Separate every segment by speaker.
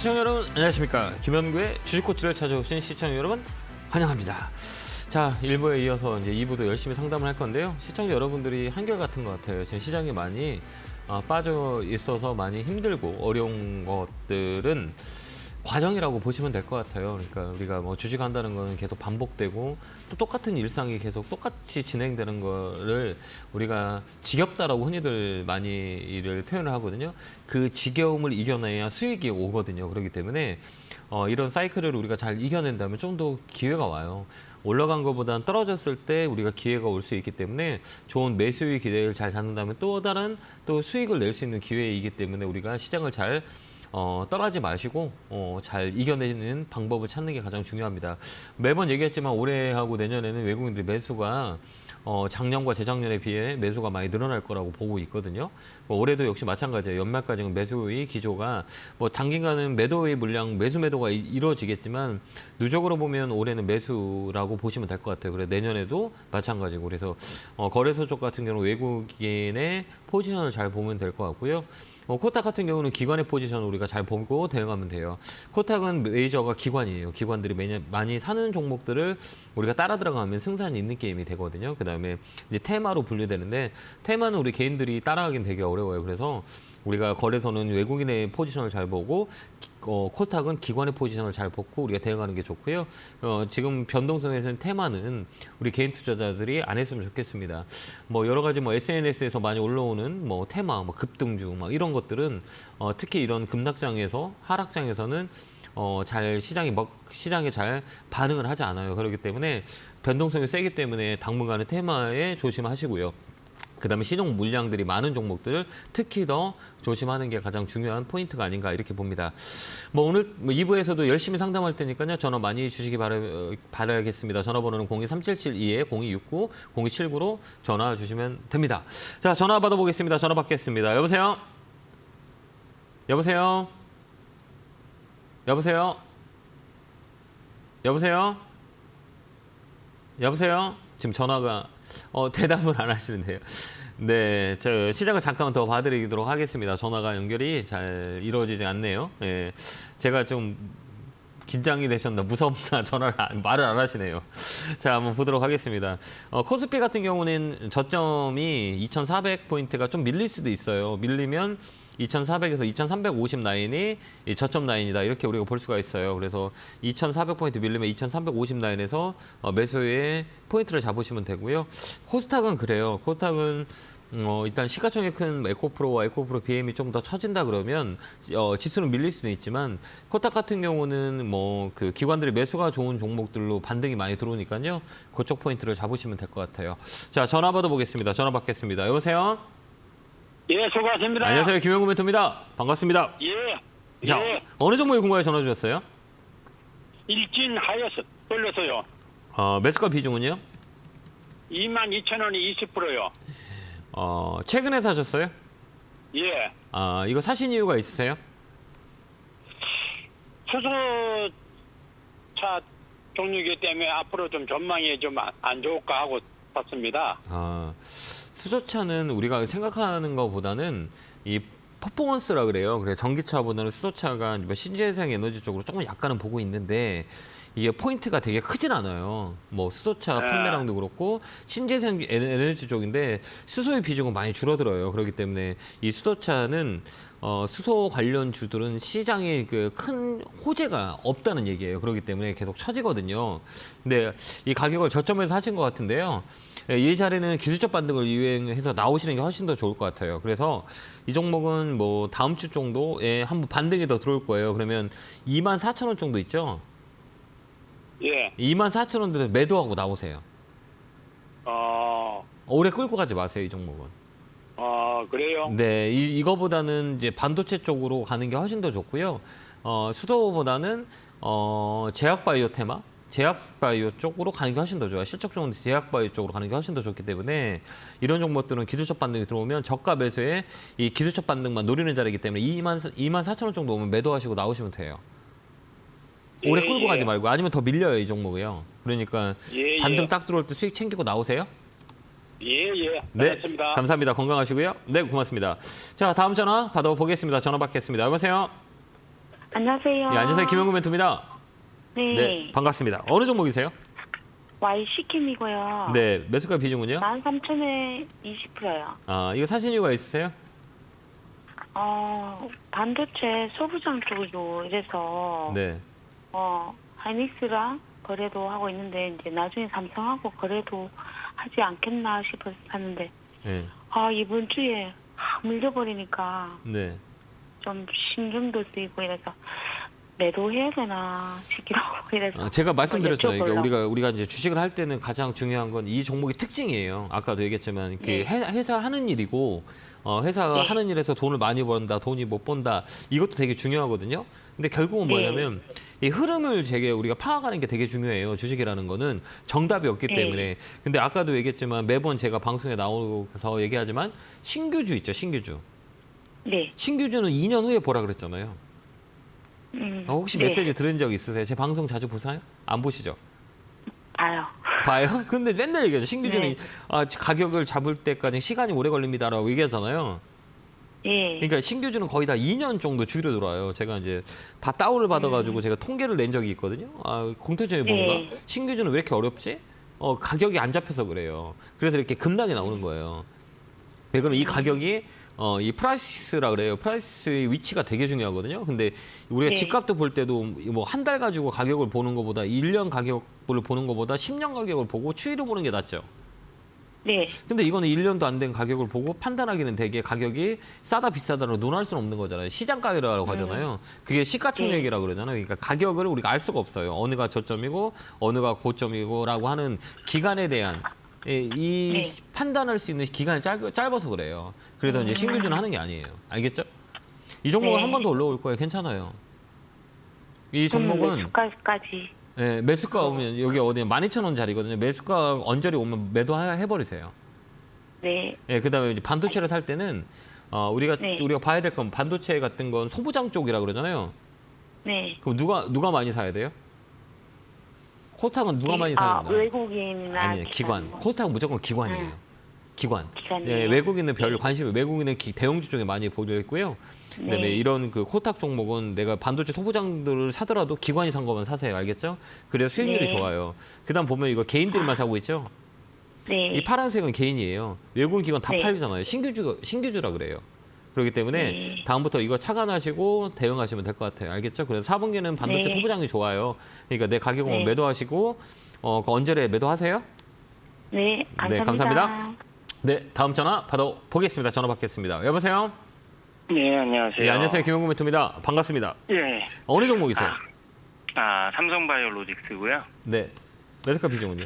Speaker 1: 시청자 여러분 안녕하십니까. 김현구의 주식코치를 찾아오신 시청자 여러분 환영합니다. 자, 1부에 이어서 이제 2부도 열심히 상담을 할 건데요. 시청자 여러분들이 한결같은 것 같아요. 지금 시장이 많이 빠져 있어서 많이 힘들고 어려운 것들은 과정이라고 보시면 될 것 같아요. 그러니까 우리가 뭐 주식한다는 거는 계속 반복되고 또 똑같은 일상이 계속 똑같이 진행되는 거를 우리가 지겹다라고 흔히들 많이 이를 표현을 하거든요. 그 지겨움을 이겨내야 수익이 오거든요. 그렇기 때문에 이런 사이클을 우리가 잘 이겨낸다면 좀 더 기회가 와요. 올라간 것보다는 떨어졌을 때 우리가 기회가 올 수 있기 때문에 좋은 매수의 기대를 잘 잡는다면 또 다른 또 수익을 낼 수 있는 기회이기 때문에 우리가 시장을 잘 떠나지 마시고 잘 이겨내는 방법을 찾는 게 가장 중요합니다. 매번 얘기했지만 올해하고 내년에는 외국인들의 매수가 작년과 재작년에 비해 매수가 많이 늘어날 거라고 보고 있거든요. 올해도 역시 마찬가지예요. 연말까지는 매수의 기조가 당긴가는 매도의 물량, 매도가 이루어지겠지만 누적으로 보면 올해는 매수라고 보시면 될 것 같아요. 그래서 내년에도 마찬가지고 그래서 거래소 쪽 같은 경우는 외국인의 포지션을 잘 보면 될 것 같고요. 코탁 같은 경우는 기관의 포지션을 우리가 잘 보고 대응하면 돼요. 코탁은 메이저가 기관이에요. 기관들이 매년 많이 사는 종목들을 우리가 따라 들어가면 승산이 있는 게임이 되거든요. 그다음에 이제 테마로 분류되는데 테마는 우리 개인들이 따라가긴 되게 어려워요. 그래서 우리가 거래소는 외국인의 포지션을 잘 보고 코탁은 기관의 포지션을 잘 보고 우리가 대응하는 게 좋고요. 지금 변동성에서는 테마는 우리 개인 투자자들이 안 했으면 좋겠습니다. 여러 가지 SNS에서 많이 올라오는 테마, 급등주 이런 것들은 특히 이런 급락장에서 하락장에서는 잘 시장에 잘 반응을 하지 않아요. 그렇기 때문에 변동성이 세기 때문에 당분간은 테마에 조심하시고요. 그다음에 신용 물량들이 많은 종목들 특히 더 조심하는 게 가장 중요한 포인트가 아닌가 이렇게 봅니다. 오늘 2부에서도 열심히 상담할 테니까요. 전화 많이 주시기 바라겠습니다. 전화번호는 02377-2-0269, 0279로 전화 주시면 됩니다. 자, 전화 받아보겠습니다. 전화 받겠습니다. 여보세요? 여보세요? 여보세요? 여보세요? 여보세요? 지금 전화가 대답을 안 하시는데요. 네, 저 시작을 잠깐 더 봐드리도록 하겠습니다. 전화가 연결이 잘 이루어지지 않네요. 예, 제가 좀 긴장이 되셨나 무섭나 말을 안 하시네요. 자, 한번 보도록 하겠습니다. 코스피 같은 경우는 저점이 2,400포인트가 좀 밀릴 수도 있어요. 밀리면 2,400에서 2,350 라인이 저점 라인이다. 이렇게 우리가 볼 수가 있어요. 그래서 2,400포인트 밀리면 2,350 라인에서 매수의 포인트를 잡으시면 되고요. 코스닥은 그래요. 코스닥은 일단 시가총액 큰 에코프로와 에코프로 BM이 좀 더 처진다 그러면 지수는 밀릴 수는 있지만 코스닥 같은 경우는 그 기관들이 매수가 좋은 종목들로 반등이 많이 들어오니까요. 그쪽 포인트를 잡으시면 될 것 같아요. 자, 전화 받아보겠습니다. 전화 받겠습니다. 여보세요?
Speaker 2: 예, 수고하십니다.
Speaker 1: 안녕하세요. 김현구 멘토입니다. 반갑습니다.
Speaker 2: 예.
Speaker 1: 자,
Speaker 2: 예.
Speaker 1: 어느 종목에 궁금해 전화 주셨어요?
Speaker 2: 일진 하여스 돌려서요.
Speaker 1: 매수가 비중은요?
Speaker 2: 22,000원이 20%요.
Speaker 1: 최근에 사셨어요?
Speaker 2: 예.
Speaker 1: 이거 사신 이유가 있으세요?
Speaker 2: 수소차 종류기 때문에 앞으로 좀 전망이 좀 안 좋을까 하고 샀습니다.
Speaker 1: 수소차는 우리가 생각하는 것보다는 이 퍼포먼스라 그래요. 그래서 전기차보다는 수소차가 신재생 에너지 쪽으로 조금 약간은 보고 있는데 이게 포인트가 되게 크진 않아요. 수소차 판매량도 그렇고 신재생 에너지 쪽인데 수소의 비중은 많이 줄어들어요. 그렇기 때문에 이 수소차는 수소 관련 주들은 시장에 큰 호재가 없다는 얘기예요. 그렇기 때문에 계속 처지거든요. 근데 이 가격을 저점에서 하신 것 같은데요. 이 자리는 기술적 반등을 이용해서 나오시는 게 훨씬 더 좋을 것 같아요. 그래서 이 종목은 다음 주 정도에 한번 반등이 더 들어올 거예요. 그러면 24,000원 정도 있죠?
Speaker 2: 예.
Speaker 1: 24,000원대로 매도하고 나오세요. 오래 끌고 가지 마세요, 이 종목은.
Speaker 2: 그래요?
Speaker 1: 네, 이거보다는 이제 반도체 쪽으로 가는 게 훨씬 더 좋고요. 수소보다는 제약바이오 테마, 제약바이오 쪽으로 가는 게 훨씬 더 좋아요. 실적적으로 제약바이오 쪽으로 가는 게 훨씬 더 좋기 때문에 이런 종목들은 기술적 반등이 들어오면 저가 매수에 이 기술적 반등만 노리는 자리이기 때문에 24,000원 정도 오면 매도하시고 나오시면 돼요. 오래 끌고 가지 말고 아니면 더 밀려요, 이 종목이요. 그러니까 반등 딱 들어올 때 수익 챙기고 나오세요.
Speaker 2: 예.
Speaker 1: 네,
Speaker 2: 알겠습니다.
Speaker 1: 감사합니다. 건강하시고요. 네, 고맙습니다. 자, 다음 전화 받아보겠습니다. 전화 받겠습니다. 여보세요?
Speaker 3: 안녕하세요.
Speaker 1: 예, 안녕하세요. 김영구 멘토입니다.
Speaker 3: 네.
Speaker 1: 네, 반갑습니다. 어느 종목이세요?
Speaker 3: YC킴이고요.
Speaker 1: 네, 매수가 비중은요?
Speaker 3: 13,000에 20%요.
Speaker 1: 아, 이거 사신 이유가 있으세요?
Speaker 3: 반도체 소부장 쪽으로 이래서
Speaker 1: 네.
Speaker 3: 하이닉스랑 거래도 하고 있는데 이제 나중에 삼성하고 거래도 하지 않겠나 싶어서 샀는데
Speaker 1: 네.
Speaker 3: 이번 주에 물려버리니까
Speaker 1: 네.
Speaker 3: 좀 신경도 쓰이고 이래서 매도해야 되나 싶기도 하고 이래서
Speaker 1: 제가 말씀드렸잖아요.
Speaker 3: 여쭤보려고.
Speaker 1: 그러니까 우리가 이제 주식을 할 때는 가장 중요한 건 이 종목의 특징이에요. 아까도 얘기했지만 그
Speaker 3: 네.
Speaker 1: 회사 하는 일이고 회사가
Speaker 3: 네.
Speaker 1: 하는 일에서 돈을 많이 번다, 돈이 못 번다 이것도 되게 중요하거든요. 근데 결국은
Speaker 3: 네.
Speaker 1: 뭐냐면 이 흐름을 되게 우리가 파악하는 게 되게 중요해요. 주식이라는 거는 정답이 없기
Speaker 3: 네.
Speaker 1: 때문에. 근데 아까도 얘기했지만 매번 제가 방송에 나오서 얘기하지만 신규주 있죠, 신규주.
Speaker 3: 네.
Speaker 1: 신규주는 2년 후에 보라 그랬잖아요. 혹시
Speaker 3: 네.
Speaker 1: 메시지 들은 적 있으세요? 제 방송 자주 보세요? 안 보시죠?
Speaker 3: 봐요.
Speaker 1: 봐요? 근데 맨날 얘기하죠. 신규주는
Speaker 3: 네.
Speaker 1: 가격을 잡을 때까지 시간이 오래 걸립니다라고 얘기하잖아요.
Speaker 3: 예.
Speaker 1: 그러니까 신규주는 거의 다 2년 정도 주로 돌아요. 제가 이제 다 다운을 받아가지고 제가 통계를 낸 적이 있거든요. 공통점이 뭔가?
Speaker 3: 네.
Speaker 1: 신규주는 왜 이렇게 어렵지? 가격이 안 잡혀서 그래요. 그래서 이렇게 급락이 나오는 거예요. 왜 그러면 이 가격이 이 프라이스라 그래요. 프라이스의 위치가 되게 중요하거든요. 근데 우리가
Speaker 3: 네.
Speaker 1: 집값도 볼 때도 뭐 한 달 가지고 가격을 보는 것보다 1년 가격을 보는 것보다 10년 가격을 보고 추이를 보는 게 낫죠.
Speaker 3: 네.
Speaker 1: 근데 이거는 1년도 안 된 가격을 보고 판단하기는 되게 가격이 싸다 비싸다로 논할 수는 없는 거잖아요. 시장 가격이라고 하잖아요. 그게 시가총액이라고 그러잖아요. 그러니까 가격을 우리가 알 수가 없어요. 어느가 저점이고 어느가 고점이고라고 하는 기간에 대한 이
Speaker 3: 네.
Speaker 1: 판단할 수 있는 기간이 짧아서 그래요. 그래서 이제 신규주는 하는 게 아니에요. 알겠죠? 이 종목은
Speaker 3: 네.
Speaker 1: 한 번 더 올라올 거예요. 괜찮아요. 이 종목은
Speaker 3: 매수가까지.
Speaker 1: 네, 매수가 오면 여기 어디 12,000원 자리거든요. 매수가 언저리 오면 매도해버리세요.
Speaker 3: 네.
Speaker 1: 예, 그다음에 이제 반도체를 살 때는 우리가
Speaker 3: 네.
Speaker 1: 봐야 될 건 반도체 같은 건 소부장 쪽이라 그러잖아요.
Speaker 3: 네.
Speaker 1: 그럼 누가 많이 사야 돼요? 코스닥은 누가 많이 사야 되나?
Speaker 3: 외국인이나
Speaker 1: 아니에요, 기관. 코스닥은 무조건 기관이에요. 기관.
Speaker 3: 기관이에요.
Speaker 1: 예, 외국인은 별 관심이 외국인은 대형주 쪽에 많이 보여 있고요. 그다음에
Speaker 3: 네.
Speaker 1: 이런 그 코스닥 종목은 내가 반도체 소부장들을 사더라도 기관이 산 것만 사세요, 알겠죠? 그래서 수익률이
Speaker 3: 네.
Speaker 1: 좋아요. 그다음 보면 이거 개인들만 사고 있죠.
Speaker 3: 네.
Speaker 1: 이 파란색은 개인이에요. 외국인 기관 다
Speaker 3: 네.
Speaker 1: 팔잖아요. 신규주라 그래요. 그렇기 때문에
Speaker 3: 네.
Speaker 1: 다음부터 이거 착안하시고 대응하시면 될 것 같아요. 알겠죠? 그래서 4분기는 반도체
Speaker 3: 네.
Speaker 1: 소부장이 좋아요. 그러니까 내 가격 오면
Speaker 3: 네.
Speaker 1: 매도하시고 그 언저리에 매도하세요.
Speaker 3: 네. 감사합니다.
Speaker 1: 네, 감사합니다. 네, 다음 전화 받아보겠습니다. 전화 받겠습니다. 여보세요?
Speaker 4: 네, 안녕하세요.
Speaker 1: 네, 안녕하세요. 김영구 멘토입니다. 반갑습니다.
Speaker 4: 예.
Speaker 1: 어느 종목이세요?
Speaker 4: 삼성바이오로직스고요.
Speaker 1: 네. 매수가 비중은요?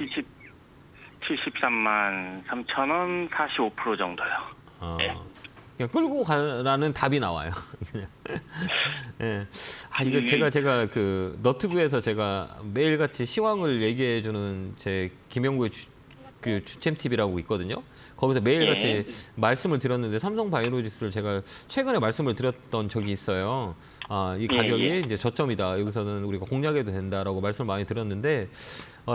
Speaker 4: 73만 3천 원, 45% 정도요. 네.
Speaker 1: 그냥 끌고 가라는 답이 나와요. 그냥. 예. 이거 제가 그 너튜브에서 제가 매일같이 시황을 얘기해주는 제 김영구의 주챔 TV라고 있거든요. 거기서 매일같이 말씀을 드렸는데 삼성바이오로직스를 제가 최근에 말씀을 드렸던 적이 있어요. 이 가격이 이제 저점이다. 여기서는 우리가 공략해도 된다라고 말씀을 많이 드렸는데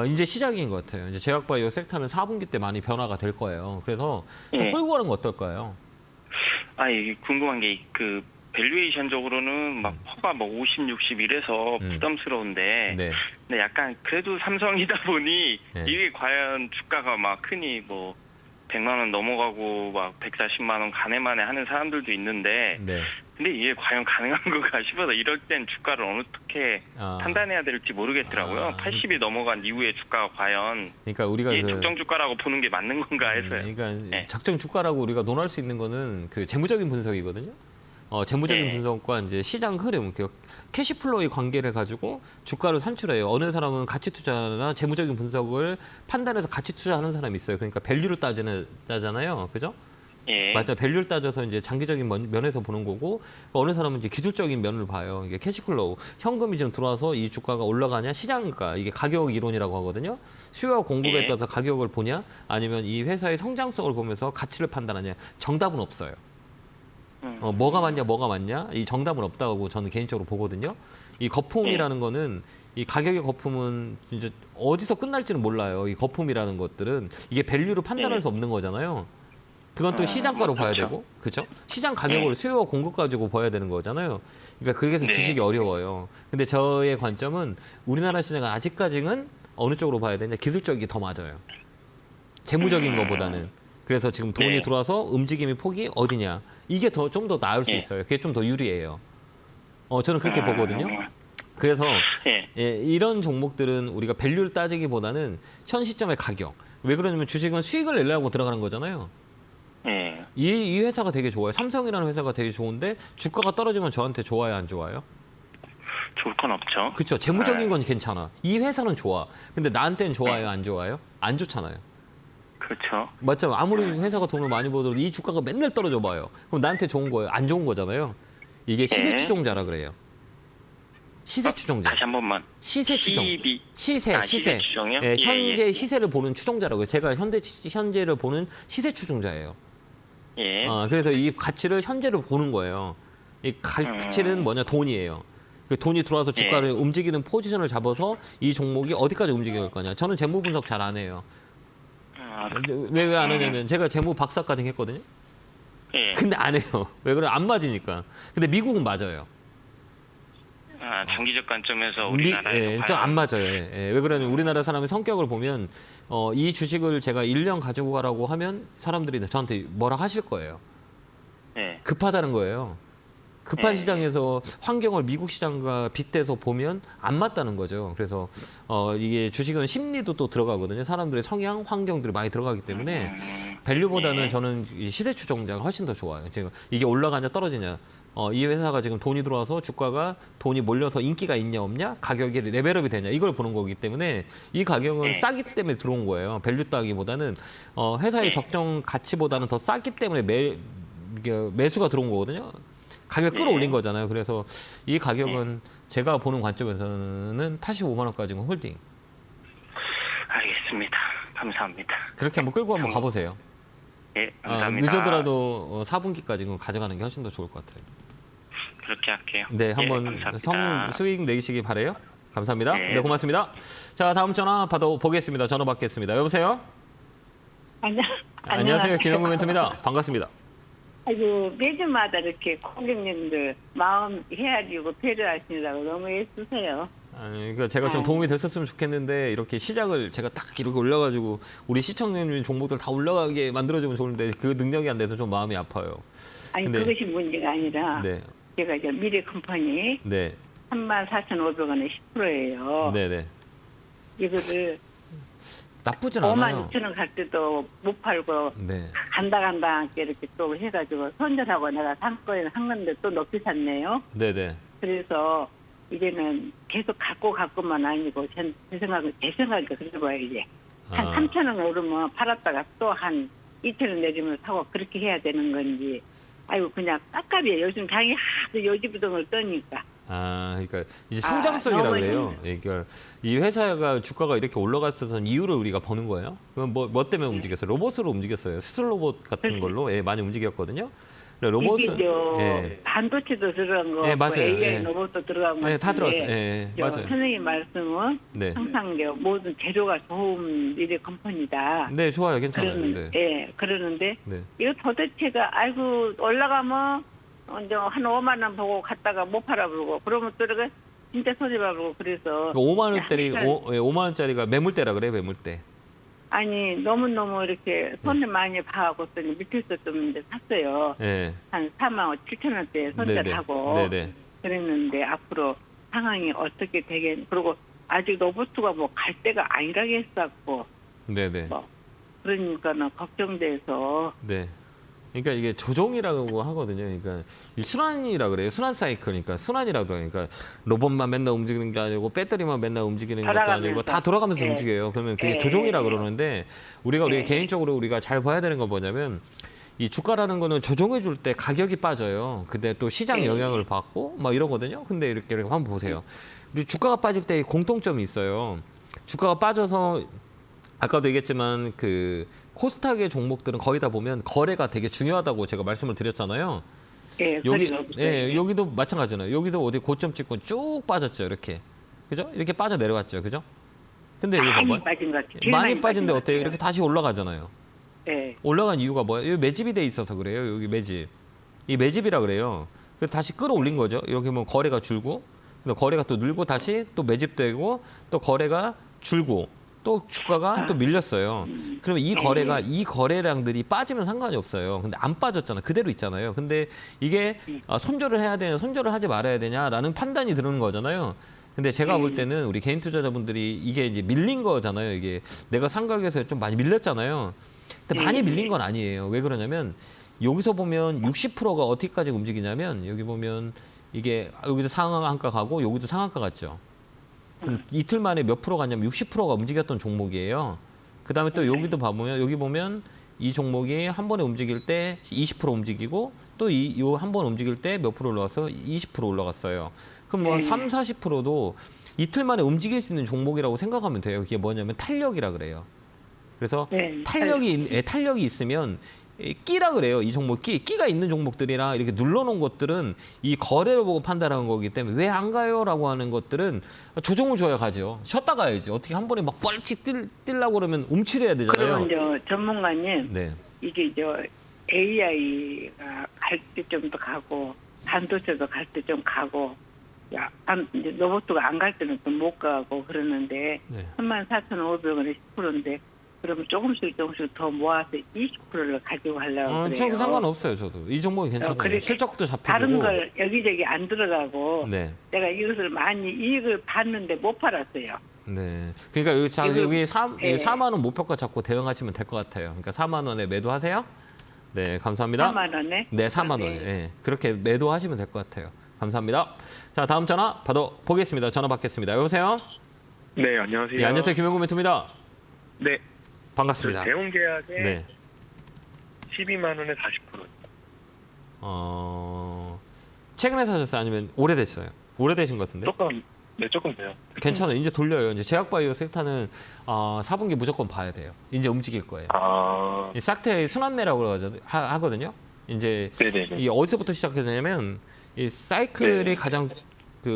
Speaker 1: 이제 시작인 것 같아요. 이제 제약바이오 섹터는 4분기 때 많이 변화가 될 거예요. 그래서 좀 끌고 가는 거 어떨까요?
Speaker 4: 이게 궁금한 게 그 밸류에이션적으로는 막 퍼가 뭐 50, 60 이래서 부담스러운데
Speaker 1: 네.
Speaker 4: 근데 약간 그래도 삼성이다 보니
Speaker 1: 네.
Speaker 4: 이게 과연 주가가 막 흔히 뭐 100만 원 넘어가고 막 140만 원 가네만에 하는 사람들도 있는데
Speaker 1: 네.
Speaker 4: 근데 이게 과연 가능한 건가 싶어서 이럴 땐 주가를 어떻게 판단해야 될지 모르겠더라고요. 80이 넘어간 이후에 주가가 과연
Speaker 1: 그러니까 우리가
Speaker 4: 이게 적정 주가라고 보는 게 맞는 건가 해서요.
Speaker 1: 그러니까
Speaker 4: 네.
Speaker 1: 적정 주가라고 우리가 논할 수 있는 거는 그 재무적인 분석이거든요. 재무적인
Speaker 4: 네.
Speaker 1: 분석과 이제 시장 흐름, 캐시플로우의 관계를 가지고 주가를 산출해요. 어느 사람은 가치 투자나 재무적인 분석을 판단해서 가치 투자하는 사람이 있어요. 그러니까 밸류를 따잖아요, 그죠?
Speaker 4: 예.
Speaker 1: 맞아, 밸류를 따져서 이제 장기적인 면에서 보는 거고, 어느 사람은 이제 기술적인 면을 봐요. 이게 캐시플로우, 현금이 지금 들어와서 이 주가가 올라가냐, 시장가, 이게 가격 이론이라고 하거든요. 수요와 공급에
Speaker 4: 예.
Speaker 1: 따라서 가격을 보냐, 아니면 이 회사의 성장성을 보면서 가치를 판단하냐, 정답은 없어요. 뭐가 맞냐, 이 정답은 없다고 저는 개인적으로 보거든요. 이 거품이라는 거는 이 가격의 거품은 이제 어디서 끝날지는 몰라요. 이 거품이라는 것들은 이게 밸류로 판단할 수 없는 거잖아요. 그건 또 시장가로 봐야 되고, 그렇죠? 시장 가격을 수요와 공급 가지고 봐야 되는 거잖아요. 그러니까 그래서
Speaker 4: 네.
Speaker 1: 주식이 어려워요. 근데 저의 관점은 우리나라 시장은 아직까지는 어느 쪽으로 봐야 되냐? 기술적이 더 맞아요. 재무적인 것보다는. 그래서 지금 돈이
Speaker 4: 네.
Speaker 1: 들어와서 움직임의 폭이 어디냐? 이게 좀 더 나을 수
Speaker 4: 네.
Speaker 1: 있어요. 그게 좀 더 유리해요. 저는 그렇게 보거든요. 그래서
Speaker 4: 예.
Speaker 1: 예, 이런 종목들은 우리가 밸류를 따지기보다는 현 시점의 가격. 왜 그러냐면 주식은 수익을 내려고 들어가는 거잖아요.
Speaker 4: 예.
Speaker 1: 이 회사가 되게 좋아요. 삼성이라는 회사가 되게 좋은데 주가가 떨어지면 저한테 좋아요, 안 좋아요?
Speaker 4: 좋을 건 없죠.
Speaker 1: 그렇죠. 재무적인 건 괜찮아. 이 회사는 좋아. 근데 나한테는 좋아요, 안 좋아요? 안 좋잖아요.
Speaker 4: 그렇죠.
Speaker 1: 맞죠? 아무리 회사가 돈을 많이 벌어도 이 주가가 맨날 떨어져 봐요. 그럼 나한테 좋은 거예요? 안 좋은 거잖아요. 이게 시세
Speaker 4: 네.
Speaker 1: 추종자라 그래요. 시세 추종자.
Speaker 4: 다시 한 번만.
Speaker 1: 시세 추종.
Speaker 4: 시비.
Speaker 1: 시세.
Speaker 4: 시세 추종이요?
Speaker 1: 예,
Speaker 4: 예,
Speaker 1: 현재
Speaker 4: 예.
Speaker 1: 시세를 보는 추종자라고요. 제가 현재를 보는 시세 추종자예요.
Speaker 4: 예.
Speaker 1: 그래서 이 가치를 현재로 보는 거예요. 이 가치는 뭐냐? 돈이에요. 그 돈이 들어와서 주가를 움직이는 포지션을 잡아서 이 종목이 어디까지 움직일 거냐. 저는 재무 분석 잘 안 해요.
Speaker 4: 아,
Speaker 1: 왜 안 하냐면 제가 재무 박사까지 했거든요.
Speaker 4: 예.
Speaker 1: 근데 안 해요. 왜 그래? 안 맞으니까. 근데 미국은 맞아요.
Speaker 4: 장기적 관점에서 우리나라에서
Speaker 1: 좀 안 맞아요. 왜 그러냐면 우리나라 사람의 성격을 보면 이 주식을 제가 1년 가지고 가라고 하면 사람들이 저한테 뭐라 하실 거예요.
Speaker 4: 예.
Speaker 1: 급하다는 거예요. 급한 시장에서 환경을 미국 시장과 빗대서 보면 안 맞다는 거죠. 그래서 이게 주식은 심리도 또 들어가거든요. 사람들의 성향, 환경들이 많이 들어가기 때문에 밸류보다는 저는 이 시세 추종자가 훨씬 더 좋아요. 지금 이게 올라가냐 떨어지냐. 이 회사가 지금 돈이 들어와서 주가가 돈이 몰려서 인기가 있냐 없냐, 가격이 레벨업이 되냐 이걸 보는 거기 때문에 이 가격은 싸기 때문에 들어온 거예요. 밸류 따기보다는 회사의 적정 가치보다는 더 싸기 때문에 매수가 들어온 거거든요. 가격 끌어올린 거잖아요. 그래서 이 가격은 제가 보는 관점에서는 85만 원까지는 홀딩.
Speaker 4: 알겠습니다. 감사합니다.
Speaker 1: 그렇게 한번 끌고 한번 가보세요.
Speaker 4: 예, 감사합니다.
Speaker 1: 늦어더라도 4분기까지는 가져가는 게 훨씬 더 좋을 것 같아요.
Speaker 4: 그렇게 할게요.
Speaker 1: 네, 한번
Speaker 4: 감사합니다.
Speaker 1: 수익 내시기 바래요. 감사합니다.
Speaker 4: 네.
Speaker 1: 네, 고맙습니다. 자, 다음 전화 받아보겠습니다. 전화 받겠습니다. 여보세요? 안녕하세요. 김영구 멘토입니다. 반갑습니다.
Speaker 5: 아이고, 매주마다 이렇게 고객님들 마음 헤아리고 배려하시느라고 너무 애쓰세요.
Speaker 1: 아니, 그러니까 제가 좀 도움이 됐었으면 좋겠는데 이렇게 시작을 제가 딱 이렇게 올려가지고 우리 시청자님 종목들 다 올라가게 만들어주면 좋은데 그 능력이 안 돼서 좀 마음이 아파요.
Speaker 5: 아니,
Speaker 1: 근데-
Speaker 5: 그것이 문제가 아니라
Speaker 1: 네,
Speaker 5: 제가 이제 미래 컴퍼니
Speaker 1: 네,
Speaker 5: 34,500원에 10%예요.
Speaker 1: 네.
Speaker 5: 이거를
Speaker 1: 나쁘진
Speaker 5: 5만
Speaker 1: 않아요.
Speaker 5: 6천 원 갈 때도 못 팔고
Speaker 1: 네,
Speaker 5: 간다 이렇게 또 해가지고 손절하고 내가 산 거에는 한 건데 또 높이 샀네요.
Speaker 1: 네.
Speaker 5: 그래서 이제는 계속 갖고만 아니고 제 생각이니까 그래 봐야지. 한
Speaker 1: 아.
Speaker 5: 3,000원 오르면 팔았다가 또 한 2,000원 내리면 사고 그렇게 해야 되는 건지. 아이고 그냥 깝깝이에요. 요즘 장이 하도 요지부동을 떠니까.
Speaker 1: 그러니까 이제 성장성이라 그래요. 그러니까 이 회사가 주가가 이렇게 올라갔었던 이유를 우리가 보는 거예요. 그럼 뭐 때문에 움직였어요? 로봇으로 움직였어요. 수술 로봇 같은 걸로 많이 움직였거든요. 로봇은
Speaker 5: 이게 반도체도 들어간 거,
Speaker 1: 예, 맞아요.
Speaker 5: AI
Speaker 1: 예.
Speaker 5: 로봇도 들어간 거.
Speaker 1: 네, 다 들어갔어요. 맞아요.
Speaker 5: 선생님 말씀은
Speaker 1: 네,
Speaker 5: 항상 이제 모든 재료가 좋은 미래 컴퍼니다.
Speaker 1: 네, 좋아요, 괜찮아요. 네.
Speaker 5: 그러는데
Speaker 1: 네.
Speaker 5: 이거 도대체가 아이고 올라가면 이제 한 5만 원 보고 갔다가 못 팔아버리고 그러면 또 이렇게 진짜 손해 봐버리고 그래서
Speaker 1: 5만 원짜리 5만 원짜리가 매물대라 그래요, 매물대.
Speaker 5: 아니 너무너무 이렇게 손해 많이 봐갖고서는 밑에서 좀 이제 샀어요.
Speaker 1: 네.
Speaker 5: 한 4만 7천 원대 손절하고
Speaker 1: 네네.
Speaker 5: 그랬는데 앞으로 상황이 어떻게 되겠 그리고 아직 로봇가 뭐 갈 데가 아니라고 했었고
Speaker 1: 네네.
Speaker 5: 뭐 그러니까는 걱정돼서
Speaker 1: 네. 그러니까 이게 조종이라고 하거든요. 그러니까 이 순환이라 그래요. 순환 사이클이니까 순환이라고 그러니까 로봇만 맨날 움직이는 게 아니고 배터리만 맨날 움직이는 것도 아니고 다 돌아가면서
Speaker 5: 예.
Speaker 1: 움직여요. 그러면 그게
Speaker 5: 예.
Speaker 1: 조종이라 그러는데 우리가
Speaker 5: 예.
Speaker 1: 개인적으로 우리가 잘 봐야 되는 건 뭐냐면 이 주가라는 거는 조정해 줄 때 가격이 빠져요. 근데 또 시장
Speaker 5: 예.
Speaker 1: 영향을 받고 막 이러거든요. 근데 이렇게 한번 보세요. 우리 주가가 빠질 때 공통점이 있어요. 주가가 빠져서 아까도 얘기했지만 그 코스닥의 종목들은 거의 다 보면 거래가 되게 중요하다고 제가 말씀을 드렸잖아요.
Speaker 5: 예,
Speaker 1: 여기
Speaker 5: 거리가 없어요.
Speaker 1: 여기도 마찬가지잖아요. 여기도 어디 고점 찍고 쭉 빠졌죠. 이렇게. 그죠? 이렇게 빠져 내려왔죠. 그죠? 근데 이거
Speaker 5: 많이
Speaker 1: 봐봐요.
Speaker 5: 빠진 것 같아요. 제일
Speaker 1: 많이 빠진데
Speaker 5: 것
Speaker 1: 어때요?
Speaker 5: 같아요.
Speaker 1: 이렇게 다시 올라가잖아요.
Speaker 5: 예.
Speaker 1: 올라간 이유가 뭐예요? 여기 매집이 돼 있어서 그래요. 여기 매집. 이 매집이라 그래요. 그래서 다시 끌어올린 거죠. 이렇게 보면 거래가 줄고, 거래가 또 늘고 다시 또 매집되고 또 거래가 줄고 또 주가가 또 밀렸어요. 그러면 이 거래량들이 빠지면 상관이 없어요. 근데 안 빠졌잖아. 그대로 있잖아요. 근데 이게 손절을 해야 되냐, 손절을 하지 말아야 되냐라는 판단이 드는 거잖아요. 근데 제가 볼 때는 우리 개인 투자자분들이 이게 이제 밀린 거잖아요. 이게 내가 산 가격에서 좀 많이 밀렸잖아요. 근데 많이 밀린 건 아니에요. 왜 그러냐면 여기서 보면 60%가 어디까지 움직이냐면 여기 보면 이게 여기도 상한가 가고 여기도 상한가 갔죠. 그럼 이틀 만에 몇 프로 갔냐면 60%가 움직였던 종목이에요. 그다음에 또 여기도 봐보면 여기 보면 이 종목이 한 번에 움직일 때 20% 움직이고 또 요 한 번 움직일 때 몇 프로 올라가서 20% 올라갔어요. 그럼 뭐 3, 40%도 이틀 만에 움직일 수 있는 종목이라고 생각하면 돼요. 그게 뭐냐면 탄력이라 그래요. 그래서 탄력이 있으면 끼라 그래요. 이 종목 끼가 있는 종목들이랑 이렇게 눌러놓은 것들은 이 거래를 보고 판단하는 거기 때문에 왜 안 가요라고 하는 것들은 조정을 줘야 가죠. 쉬었다 가야지. 어떻게 한 번에 막 뻘찍 뛰려고 그러면 움츠려야 되잖아요.
Speaker 5: 그러면 전문가님
Speaker 1: 네.
Speaker 5: 이게 AI가 갈 때 좀 더 가고 반도체도 갈 때 좀 가고 이제 로봇가 안 갈 때는 좀 못 가고 그러는데
Speaker 1: 네.
Speaker 5: 34,500원에 10%인데 그러면 조금씩 더 모아서 20%를 가지고 하려고 그래요.
Speaker 1: 저 상관없어요. 저도 이 종목이 괜찮아요.
Speaker 5: 그래,
Speaker 1: 실적도 잡혀지고.
Speaker 5: 다른 걸 여기저기 안 들어가고
Speaker 1: 네.
Speaker 5: 내가 이것을 많이 이익을 봤는데 못 팔았어요.
Speaker 1: 네. 그러니까 여기 4만 원 목표가 잡고 대응하시면 될 것 같아요. 그러니까 4만 원에 매도하세요. 네, 감사합니다.
Speaker 5: 4만 원에?
Speaker 1: 네, 4만 원에. 네. 그렇게 매도하시면 될 것 같아요. 감사합니다. 자, 다음 전화 받아보겠습니다. 전화 받겠습니다. 여보세요?
Speaker 6: 네, 안녕하세요.
Speaker 1: 네, 안녕하세요. 김영구 멘토입니다.
Speaker 6: 네,
Speaker 1: 반갑습니다.
Speaker 6: 대웅 계약에
Speaker 1: 네.
Speaker 6: 12만 원에 40%.
Speaker 1: 최근에 사셨어요? 아니면 오래됐어요? 오래되신 것 같은데?
Speaker 6: 조금 돼요.
Speaker 1: 괜찮아요. 이제 돌려요. 이제 제약바이오 섹터는 4분기 무조건 봐야 돼요. 이제 움직일 거예요.
Speaker 6: 아,
Speaker 1: 이 싹트의 순환매라고 하거든요. 이제
Speaker 6: 네네네.
Speaker 1: 이 어디서부터 시작되냐면 이 사이클이
Speaker 6: 네.
Speaker 1: 가장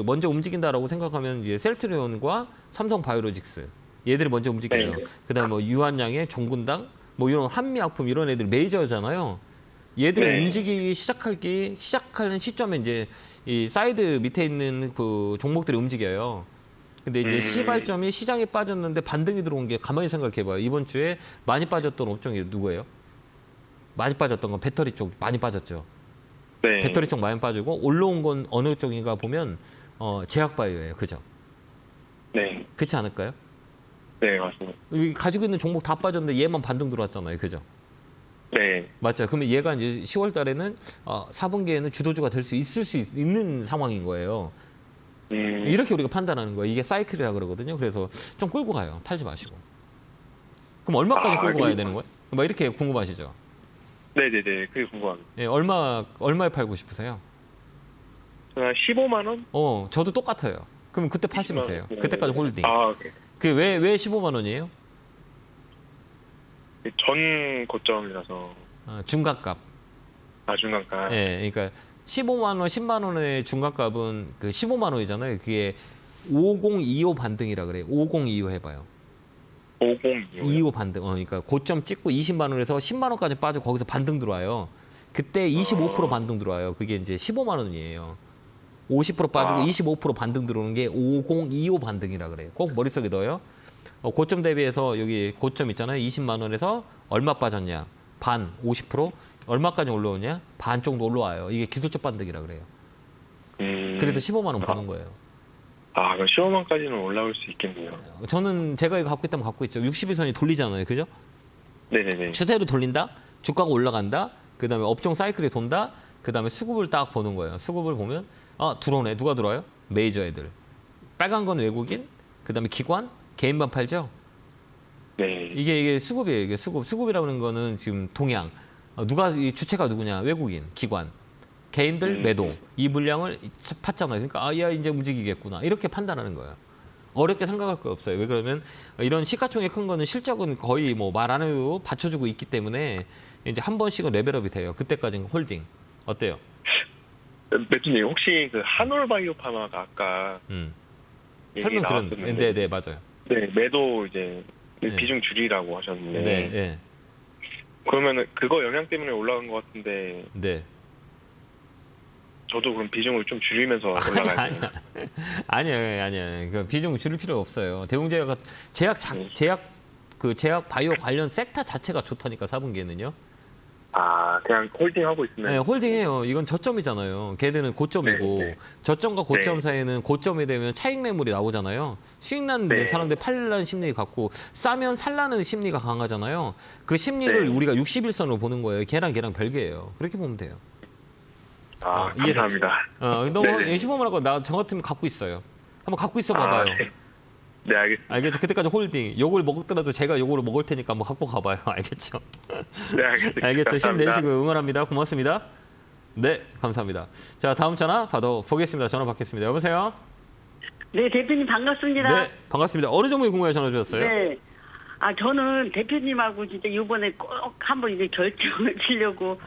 Speaker 1: 먼저 움직인다라고 생각하면 이제 셀트리온과 삼성바이오로직스 얘들이 먼저 움직여요.
Speaker 6: 네.
Speaker 1: 그다음에 뭐 유한양의 종근당 뭐 이런 한미약품 이런 애들 메이저잖아요. 얘들이
Speaker 6: 네.
Speaker 1: 움직이기 시작하는 시점에 이제 이 사이드 밑에 있는 그 종목들이 움직여요. 근데 이제 시발점이 시장에 빠졌는데 반등이 들어온 게 가만히 생각해봐요. 이번 주에 많이 빠졌던 업종이 누구예요? 많이 빠졌던 건 배터리 쪽 많이 빠졌죠.
Speaker 6: 네.
Speaker 1: 배터리 쪽 많이 빠지고 올라온 건 어느 쪽인가 보면 제약바이오예요. 그죠?
Speaker 6: 네.
Speaker 1: 그렇지 않을까요?
Speaker 6: 네, 맞습니다.
Speaker 1: 여기 가지고 있는 종목 다 빠졌는데 얘만 반등 들어왔잖아요. 그죠?
Speaker 6: 네.
Speaker 1: 맞죠? 그러면 얘가 이제 10월 달에는 4분기에는 주도주가 될 수 있는 상황인 거예요. 이렇게 우리가 판단하는 거예요. 이게 사이클이라 그러거든요. 그래서 좀 끌고 가요. 팔지 마시고. 그럼 얼마까지 끌고 가야 되는 거예요? 뭐 이렇게 궁금하시죠?
Speaker 6: 네네네. 그게 궁금합니다.
Speaker 1: 예, 얼마에 팔고 싶으세요?
Speaker 6: 한 15만 원?
Speaker 1: 저도 똑같아요. 그럼 그때 파시면 돼요. 그때까지 홀딩.
Speaker 6: 아, 네.
Speaker 1: 왜 15만 원이에요?
Speaker 6: 전 고점이라서.
Speaker 1: 중간값.
Speaker 6: 중간가.
Speaker 1: 예, 그러니까 15만 원, 10만 원의 중간값은 그 15만 원이잖아요. 그게 5025 반등이라 그래요. 5025 해봐요.
Speaker 6: 5025.
Speaker 1: 25 반등. 그러니까 고점 찍고 20만 원에서 10만 원까지 빠져 거기서 반등 들어와요. 그때 25% 반등 들어와요. 그게 이제 15만 원이에요. 50% 빠지고 25% 반등 들어오는 게 5025 반등이라 그래요. 꼭 머릿속에 넣어요. 고점 대비해서 여기 고점 있잖아요. 20만 원에서 얼마 빠졌냐? 반 50%? 얼마까지 올라오냐? 반 정도 올라와요. 이게 기술적 반등이라 그래요. 그래서 15만 원 버는 거예요.
Speaker 6: 그럼 15만까지는 올라올 수 있겠네요.
Speaker 1: 저는 제가 이거 갖고 있다면 갖고 있죠. 62선이 돌리잖아요. 그죠?
Speaker 6: 네네네.
Speaker 1: 추세로 돌린다. 주가가 올라간다. 그다음에 업종 사이클이 돈다. 그다음에 수급을 딱 보는 거예요. 수급을 보면 들어오네. 누가 들어와요? 메이저 애들. 빨간 건 외국인. 그다음에 기관, 개인만 팔죠.
Speaker 6: 네.
Speaker 1: 이게 수급이에요. 이게 수급. 수급이라는 거는 지금 동향. 이 주체가 누구냐? 외국인, 기관. 개인들 매도. 이 물량을 팠잖아요. 그러니까 야 이제 움직이겠구나. 이렇게 판단하는 거예요. 어렵게 생각할 거 없어요. 왜 그러면 이런 시가총액 큰 거는 실적은 거의 뭐 말 안 해도 받쳐주고 있기 때문에 이제 한 번씩은 레벨업이 돼요. 그때까지는 홀딩. 어때요?
Speaker 6: 매주님 혹시 그 한올바이오 파마가 아까
Speaker 1: 설명 들었는데, 네 맞아요.
Speaker 6: 네, 매도 이제
Speaker 1: 네.
Speaker 6: 비중 줄이라고 하셨는데.
Speaker 1: 네, 네,
Speaker 6: 그러면은 그거 영향 때문에 올라간 것 같은데.
Speaker 1: 네.
Speaker 6: 저도 그럼 비중을 좀 줄이면서 올라가야 돼요.
Speaker 1: 아니야. 그 비중 줄일 필요 없어요. 대웅제약 제약 바이오 관련 섹터 자체가 좋다니까 4분기에는요.
Speaker 6: 아, 그냥 홀딩하고 있으면.
Speaker 1: 네, 홀딩해요. 이건 저점이잖아요. 걔들은 고점이고
Speaker 6: 네.
Speaker 1: 저점과 고점
Speaker 6: 네.
Speaker 1: 사이에는 고점이 되면 차익 매물이 나오잖아요. 수익 나는데
Speaker 6: 네.
Speaker 1: 사람들 팔라는 심리 갖고 싸면 살라는 심리가 강하잖아요. 그 심리를
Speaker 6: 네.
Speaker 1: 우리가 60일선으로 보는 거예요. 걔랑 별개예요. 그렇게 보면 돼요.
Speaker 6: 아,
Speaker 1: 이해됐죠?
Speaker 6: 감사합니다.
Speaker 1: 너무
Speaker 6: 네네.
Speaker 1: 시범을 하고 저 같으면 갖고 있어요. 한번 갖고 있어 봐봐요.
Speaker 6: 네. 네, 알겠습니다.
Speaker 1: 알겠죠? 그때까지 홀딩. 요걸 먹더라도 제가 요거를 먹을 테니까 한번 갖고 가봐요. 알겠죠?
Speaker 6: 네, 알겠습니다.
Speaker 1: 알겠죠?
Speaker 6: 감사합니다.
Speaker 1: 힘내시고 응원합니다. 고맙습니다. 네, 감사합니다. 자, 다음 전화 받아보겠습니다. 전화 받겠습니다. 여보세요?
Speaker 7: 네, 대표님 반갑습니다.
Speaker 1: 네, 반갑습니다. 어느 종목에 궁금해 전화 주셨어요?
Speaker 7: 네. 아, 저는 대표님하고 진짜 이번에 꼭 한번 이제 결정을 치려고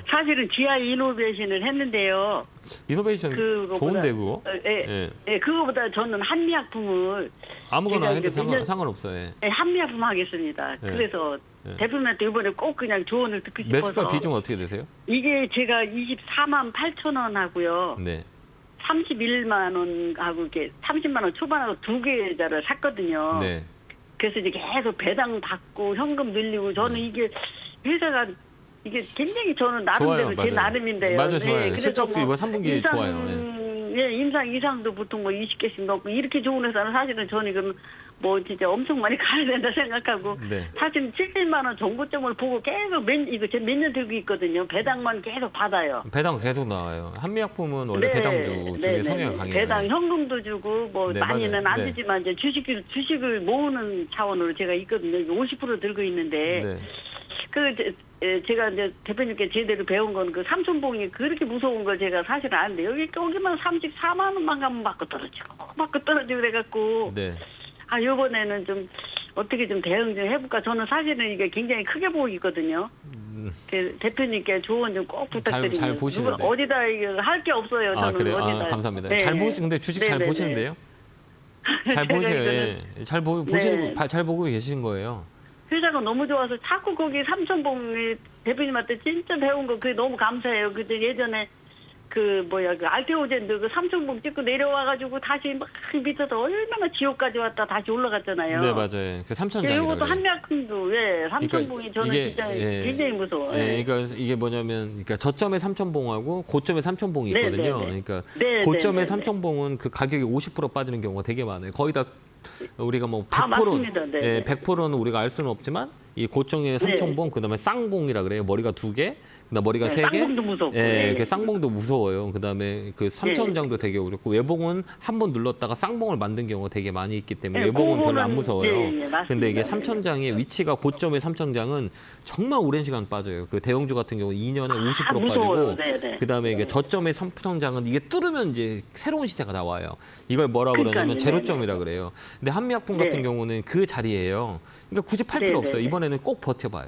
Speaker 7: 사실은 GI 이노베이션을 했는데요.
Speaker 1: 이노베이션
Speaker 7: 그거보다-
Speaker 1: 좋은데 그거?
Speaker 7: 예. 예, 그거보다 저는 한미약품을
Speaker 1: 아무거나
Speaker 7: 제가
Speaker 1: 해도
Speaker 7: 이제 몇 년-
Speaker 1: 상관없어요. 예.
Speaker 7: 예, 한미약품 하겠습니다.
Speaker 1: 네.
Speaker 7: 그래서
Speaker 1: 네.
Speaker 7: 대표님한테 이번에 꼭 그냥 조언을 듣고 싶어서.
Speaker 1: 매수가 비중 어떻게 되세요?
Speaker 7: 이게 제가 24만 8천 원 하고요.
Speaker 1: 네.
Speaker 7: 31만 원 하고 이렇게 30만 원 초반하고 두 개자를 샀거든요.
Speaker 1: 네.
Speaker 7: 그래서 이제 계속 배당 받고 현금 늘리고 저는 이게 회사가 이게 굉장히 저는 나름대로
Speaker 1: 좋아요,
Speaker 7: 제
Speaker 1: 맞아요.
Speaker 7: 나름인데요.
Speaker 1: 맞아요, 좋아요.
Speaker 7: 그래서
Speaker 1: 실적도 이번 3분기 좋아요.
Speaker 7: 예, 임상 이상도 보통 뭐 20개씩 넘고 이렇게 좋은 회사는 사실은 저는 이건 뭐 진짜 엄청 많이 가야 된다 생각하고
Speaker 1: 네.
Speaker 7: 사실 70만 원 정보점을 보고 계속 이거 제가 몇 년 들고 있거든요. 배당만 계속 받아요.
Speaker 1: 배당 계속 나와요. 한미약품은 원래
Speaker 7: 네,
Speaker 1: 배당주 중에
Speaker 7: 네,
Speaker 1: 성향이
Speaker 7: 네.
Speaker 1: 강해요.
Speaker 7: 배당 현금도 주고 뭐
Speaker 1: 네,
Speaker 7: 많이는
Speaker 1: 맞아요.
Speaker 7: 안
Speaker 1: 네.
Speaker 7: 주지만 이제 주식을 모으는 차원으로 제가 있거든요. 50% 들고 있는데
Speaker 1: 네.
Speaker 7: 제가 이제 대표님께 제대로 배운 건 그 삼천봉이 그렇게 무서운 걸 제가 사실 아는데 여기만 34만 원만 가면 맞고 떨어지고 그래갖고
Speaker 1: 네.
Speaker 7: 아 이번에는 좀 어떻게 좀 대응 좀 해볼까. 저는 사실은 이게 굉장히 크게 보이거든요. 대표님께 조언 좀 꼭 부탁드립니다.
Speaker 1: 잘 보시는데.
Speaker 7: 누가 어디다 이거 할 게 없어요. 저는
Speaker 1: 아, 그래요?
Speaker 7: 어디다.
Speaker 1: 감사합니다.
Speaker 7: 네.
Speaker 1: 잘 근데 주식 잘
Speaker 7: 네네네.
Speaker 1: 보시는데요? 잘
Speaker 7: 제가
Speaker 1: 보세요.
Speaker 7: 이거는-
Speaker 1: 예. 잘 보고 계신 거예요.
Speaker 7: 회사가 너무 좋아서 자꾸 거기 삼천봉 대표님한테 진짜 배운 거 그게 너무 감사해요. 그때 예전에 그 알테오젠도 그 삼천봉 찍고 내려와가지고 다시 막 밑에서 얼마나 지옥까지 왔다 다시 올라갔잖아요.
Speaker 1: 네, 맞아요. 그 3천장이라고.
Speaker 7: 이것도 한미약품도 삼천봉이 저는
Speaker 1: 이게-
Speaker 7: 진짜
Speaker 1: 예.
Speaker 7: 굉장히 무서워요.
Speaker 1: 예, 그러니까 이게 뭐냐면, 그러니까 저점의 삼천봉하고 고점의 삼천봉이
Speaker 7: 네,
Speaker 1: 있거든요.
Speaker 7: 네, 네.
Speaker 1: 그러니까
Speaker 7: 네,
Speaker 1: 고점의
Speaker 7: 네, 네,
Speaker 1: 삼천봉은 그 가격이 50% 빠지는 경우가 되게 많아요. 거의 다 우리가 뭐 100%,
Speaker 7: 맞습니다. 네,
Speaker 1: 예,
Speaker 7: 네.
Speaker 1: 100%는 우리가 알 수는 없지만 이 고점의 삼천봉, 그다음에 쌍봉이라 그래요. 머리가 2개, 그다음 머리가
Speaker 7: 네,
Speaker 1: 3개.
Speaker 7: 쌍봉도 무섭고.
Speaker 1: 예,
Speaker 7: 네.
Speaker 1: 그 쌍봉도 무서워요. 그다음에 그 삼천장도 되게 어렵고 외봉은 한 번 눌렀다가 쌍봉을 만든 경우가 되게 많이 있기 때문에
Speaker 7: 네,
Speaker 1: 외봉은 별로 안
Speaker 7: 그거는-
Speaker 1: 무서워요.
Speaker 7: 네, 네, 맞습니다.
Speaker 1: 근데 이게
Speaker 7: 네,
Speaker 1: 삼천장의 위치가 고점의 삼천장은 정말 오랜 시간 빠져요. 그 대형주 같은 경우 2년에 50%
Speaker 7: 무서워요.
Speaker 1: 빠지고
Speaker 7: 네, 네.
Speaker 1: 그다음에 이게 저점의 삼천장은 이게 뚫으면 이제 새로운 시세가 나와요. 이걸 뭐라 그러냐면
Speaker 7: 그러니까요.
Speaker 1: 제로점이라 그래요. 근데 한미약품 같은
Speaker 7: 네.
Speaker 1: 경우는 그 자리예요. 그러니까 굳이 팔
Speaker 7: 네,
Speaker 1: 필요
Speaker 7: 네,
Speaker 1: 없어요.
Speaker 7: 네.
Speaker 1: 이번에는 꼭 버텨봐요.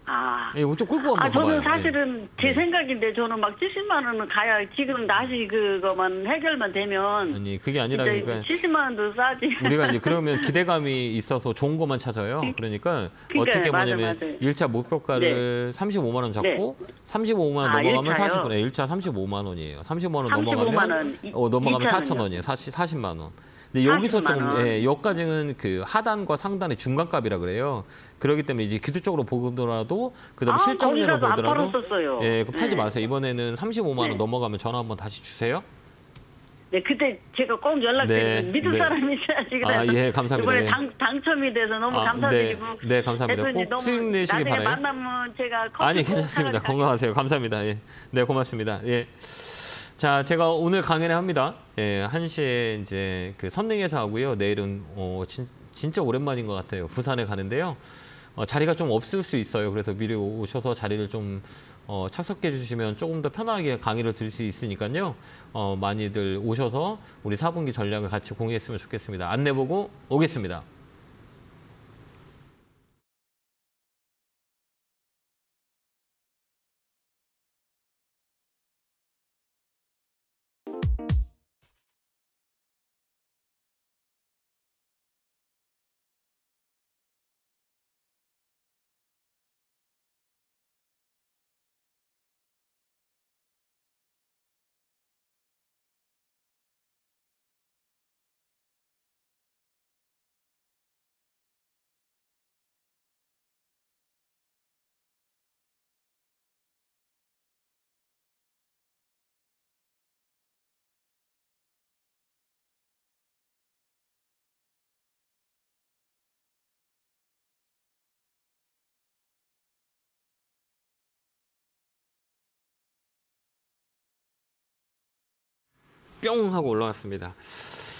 Speaker 7: 아.
Speaker 1: 예, 좀 끌고 한번
Speaker 7: 저는
Speaker 1: 가봐요.
Speaker 7: 사실은 제
Speaker 1: 네.
Speaker 7: 생각인데 저는 막 70만 원은 가야 지금 다시 그거만 해결만 되면
Speaker 1: 아니 그게 아니라
Speaker 7: 진짜
Speaker 1: 그러니까
Speaker 7: 70만 원도 싸지.
Speaker 1: 우리가 이제 그러면 기대감이 있어서 좋은 것만 찾아요. 그러니까
Speaker 7: 그러니까요.
Speaker 1: 어떻게
Speaker 7: 맞아,
Speaker 1: 보냐면
Speaker 7: 맞아요.
Speaker 1: 1차 목표가를 35만 원 잡고 35만 원
Speaker 7: 아,
Speaker 1: 넘어가면
Speaker 7: 1차요?
Speaker 1: 40분. 1차 35만 원이에요. 35만 원
Speaker 7: 35만
Speaker 1: 넘어가면
Speaker 7: 원.
Speaker 1: 넘어가면 4천
Speaker 7: 2차는요?
Speaker 1: 원이에요. 40만 원. 근데 여기서
Speaker 7: 40만
Speaker 1: 좀
Speaker 7: 원.
Speaker 1: 여기까지는 그 하단과 상단의 중간값이라 그래요. 그렇기 때문에 이제 기술적으로 보더라도 그다음에 실적면으로
Speaker 7: 거기라도 안
Speaker 1: 보더라도
Speaker 7: 팔았었어요.
Speaker 1: 예, 그 팔지
Speaker 7: 네.
Speaker 1: 마세요. 이번에는 35만 원
Speaker 7: 네.
Speaker 1: 넘어가면 전화 한번 다시 주세요.
Speaker 7: 네, 그때 제가 꼭 연락드리고
Speaker 1: 네,
Speaker 7: 믿을
Speaker 1: 네.
Speaker 7: 사람이 있어야지.
Speaker 1: 아, 예, 감사합니다.
Speaker 7: 이번에
Speaker 1: 예.
Speaker 7: 당첨이 돼서 너무 감사드리고.
Speaker 1: 네, 네, 감사합니다.
Speaker 7: 대표님
Speaker 1: 꼭 수익 내시기
Speaker 7: 나중에
Speaker 1: 바라요.
Speaker 7: 만나면 제가 커피
Speaker 1: 아니
Speaker 7: 꼭
Speaker 1: 괜찮습니다.
Speaker 7: 사가지고
Speaker 1: 건강하세요. 감사합니다. 예. 네, 고맙습니다. 예. 자, 제가 오늘 강연회 합니다. 예, 1시에 이제 그 선릉에서 하고요. 내일은 진짜 오랜만인 것 같아요. 부산에 가는데요. 자리가 좀 없을 수 있어요. 그래서 미리 오셔서 자리를 좀 착석해 주시면 조금 더 편하게 강의를 들을 수 있으니까요. 많이들 오셔서 우리 4분기 전략을 같이 공유했으면 좋겠습니다. 안내 보고 오겠습니다. 뿅 하고 올라갔습니다.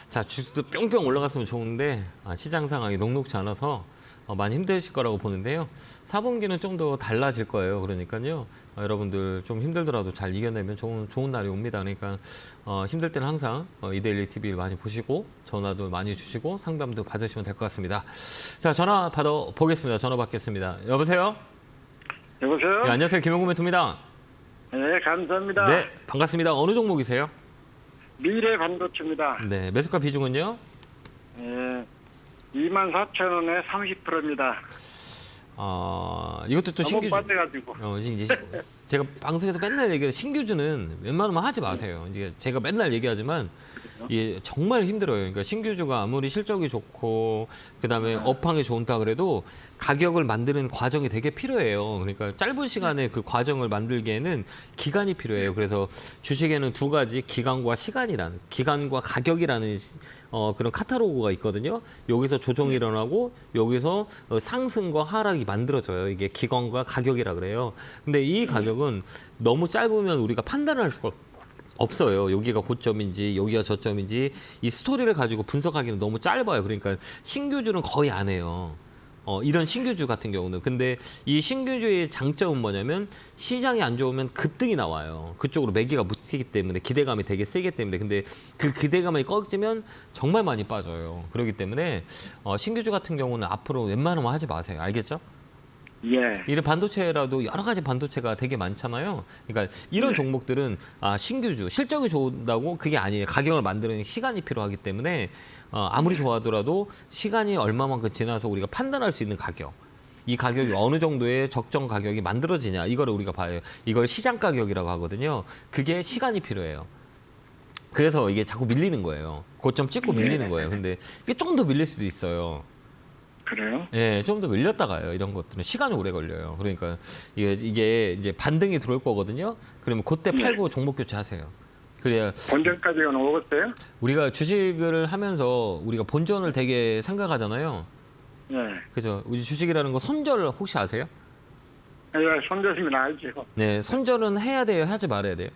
Speaker 1: 자, 주식도 뿅뿅 올라갔으면 좋은데 시장 상황이 녹록지 않아서 많이 힘드실 거라고 보는데요. 4분기는 좀 더 달라질 거예요. 그러니까요. 여러분들 좀 힘들더라도 잘 이겨내면 좋은 날이 옵니다. 그러니까 힘들 때는 항상 이데일리 TV를 많이 보시고 전화도 많이 주시고 상담도 받으시면 될 것 같습니다. 자, 전화 받아 보겠습니다. 전화 받겠습니다. 여보세요?
Speaker 6: 여보세요?
Speaker 1: 네, 안녕하세요. 김영구 멘토입니다.
Speaker 6: 네, 감사합니다.
Speaker 1: 네, 반갑습니다. 어느 종목이세요?
Speaker 6: 미래 반도체입니다.
Speaker 1: 네, 매수가 비중은요?
Speaker 6: 예, 24,000원에 30%입니다.
Speaker 1: 이것도 또
Speaker 6: 너무
Speaker 1: 신규주.
Speaker 6: 빠져가지고.
Speaker 1: 이제 제가 방송에서 맨날 얘기하는 신규주는 웬만하면 하지 마세요. 이제 제가 맨날 얘기하지만 이게 정말 힘들어요. 그러니까 신규주가 아무리 실적이 좋고 그다음에 업황이 좋다 그래도 가격을 만드는 과정이 되게 필요해요. 그러니까 짧은 시간에 그 과정을 만들기에는 기간이 필요해요. 그래서 주식에는 두 가지 기간과 시간이라는 기간과 가격이라는 그런 카탈로그가 있거든요. 여기서 조정이 일어나고 여기서 상승과 하락이 만들어져요. 이게 기간과 가격이라 그래요. 근데 이 가격은 너무 짧으면 우리가 판단을 할 수가 없어요. 여기가 고점인지 여기가 저점인지 이 스토리를 가지고 분석하기는 너무 짧아요. 그러니까 신규주는 거의 안 해요. 이런 신규주 같은 경우는. 근데 이 신규주의 장점은 뭐냐면 시장이 안 좋으면 급등이 나와요. 그쪽으로 매기가 묻히기 때문에 기대감이 되게 세기 때문에. 근데 그 기대감이 꺾이면 정말 많이 빠져요. 그렇기 때문에 신규주 같은 경우는 앞으로 웬만하면 하지 마세요. 알겠죠?
Speaker 6: 예.
Speaker 1: 이런 반도체라도 여러 가지 반도체가 되게 많잖아요. 그러니까 이런 종목들은 신규주, 실적이 좋다고 그게 아니에요. 가격을 만드는 시간이 필요하기 때문에 아무리 좋아하더라도 시간이 얼마만큼 지나서 우리가 판단할 수 있는 가격. 이 가격이 어느 정도의 적정 가격이 만들어지냐 이거를 우리가 봐요. 이걸 시장 가격이라고 하거든요. 그게 시간이 필요해요. 그래서 이게 자꾸 밀리는 거예요. 고점 찍고 밀리는 거예요. 근데 이게 좀 더 밀릴 수도 있어요.
Speaker 6: 그래요?
Speaker 1: 예, 좀 더 밀렸다가요. 이런 것들은 시간이 오래 걸려요. 그러니까 이게 이제 반등이 들어올 거거든요. 그러면 그때 팔고 종목 교체하세요. 그래야
Speaker 6: 본전까지는 오겠어요?
Speaker 1: 우리가 주식을 하면서 우리가 본전을 되게 생각하잖아요.
Speaker 6: 예.
Speaker 1: 그죠? 우리 주식이라는 거 손절 혹시 아세요?
Speaker 6: 예, 손대시면 알죠.
Speaker 1: 네, 손절은 해야 돼요, 하지 말아야 돼요.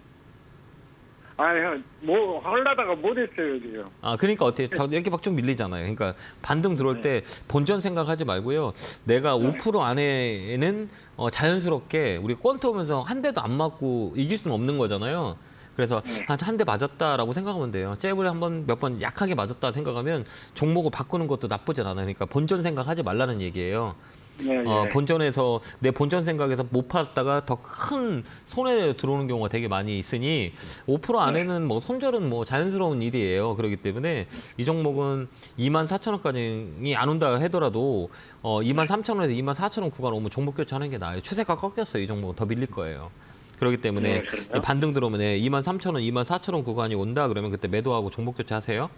Speaker 6: 뭐 하려다가 못했어요 지금.
Speaker 1: 그러니까 어떻게 이렇게 막 좀 밀리잖아요. 그러니까 반등 들어올 때 본전 생각하지 말고요. 내가 5% 안에는 자연스럽게 우리 퀀텀에서 한 대도 안 맞고 이길 수는 없는 거잖아요. 그래서 한 대 맞았다라고 생각하면 돼요. 잽을 한번 몇 번 약하게 맞았다 생각하면 종목을 바꾸는 것도 나쁘진 않아요. 그러니까 본전 생각하지 말라는 얘기예요.
Speaker 6: 예.
Speaker 1: 본전에서 내 본전 생각에서 못 팔았다가 더 큰 손해 들어오는 경우가 되게 많이 있으니 5% 안에는 뭐 손절은 뭐 자연스러운 일이에요. 그렇기 때문에 이 종목은 24,000원까지 안 온다 하더라도 23,000원에서 24,000원 구간 오면 종목 교체하는 게 나아요. 추세가 꺾였어요. 이 종목은 더 밀릴 거예요. 그렇기 때문에 반등 들어오면 23,000원, 24,000원 구간이 온다 그러면 그때 매도하고 종목 교체하세요.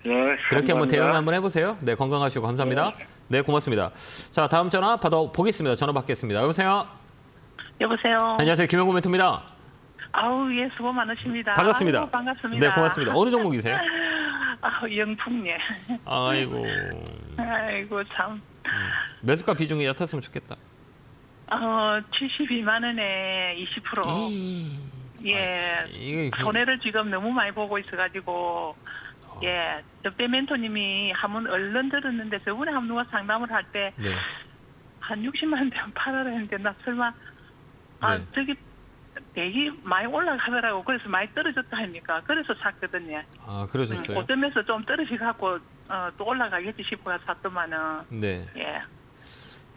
Speaker 6: 예.
Speaker 1: 그렇게 한번
Speaker 6: 감사합니다.
Speaker 1: 대응 한번 해보세요. 네, 건강하시고 감사합니다. 네, 고맙습니다. 자, 다음 전화 받아보겠습니다. 전화 받겠습니다. 여보세요?
Speaker 7: 여보세요.
Speaker 1: 안녕하세요. 김영구 멘토입니다.
Speaker 7: 아우, 예, 수고 많으십니다.
Speaker 1: 반갑습니다.
Speaker 7: 아이고, 반갑습니다.
Speaker 1: 네, 고맙습니다. 어느 종목이세요?
Speaker 7: 영풍예.
Speaker 1: 아이고.
Speaker 7: 아이고, 참.
Speaker 1: 매수가 비중이 얕았으면 좋겠다.
Speaker 7: 72만 원에 20%. 예.
Speaker 1: 이게
Speaker 7: 손해를 지금 너무 많이 보고 있어가지고, 예. 저때 멘토님이 한번 얼른 들었는데 저번에 한번 누가 상담을 할 때,
Speaker 1: 네.
Speaker 7: 한 60만 원 되면 팔아라 했는데, 나 설마,
Speaker 1: 네.
Speaker 7: 저기, 되게 많이 올라가더라고. 그래서 많이 떨어졌다 합니까? 그래서 샀거든요.
Speaker 1: 그러셨어요?
Speaker 7: 어쩌면서 좀 떨어져갖고, 또 올라가겠지 싶어서 샀더만은,
Speaker 1: 네.
Speaker 7: 예.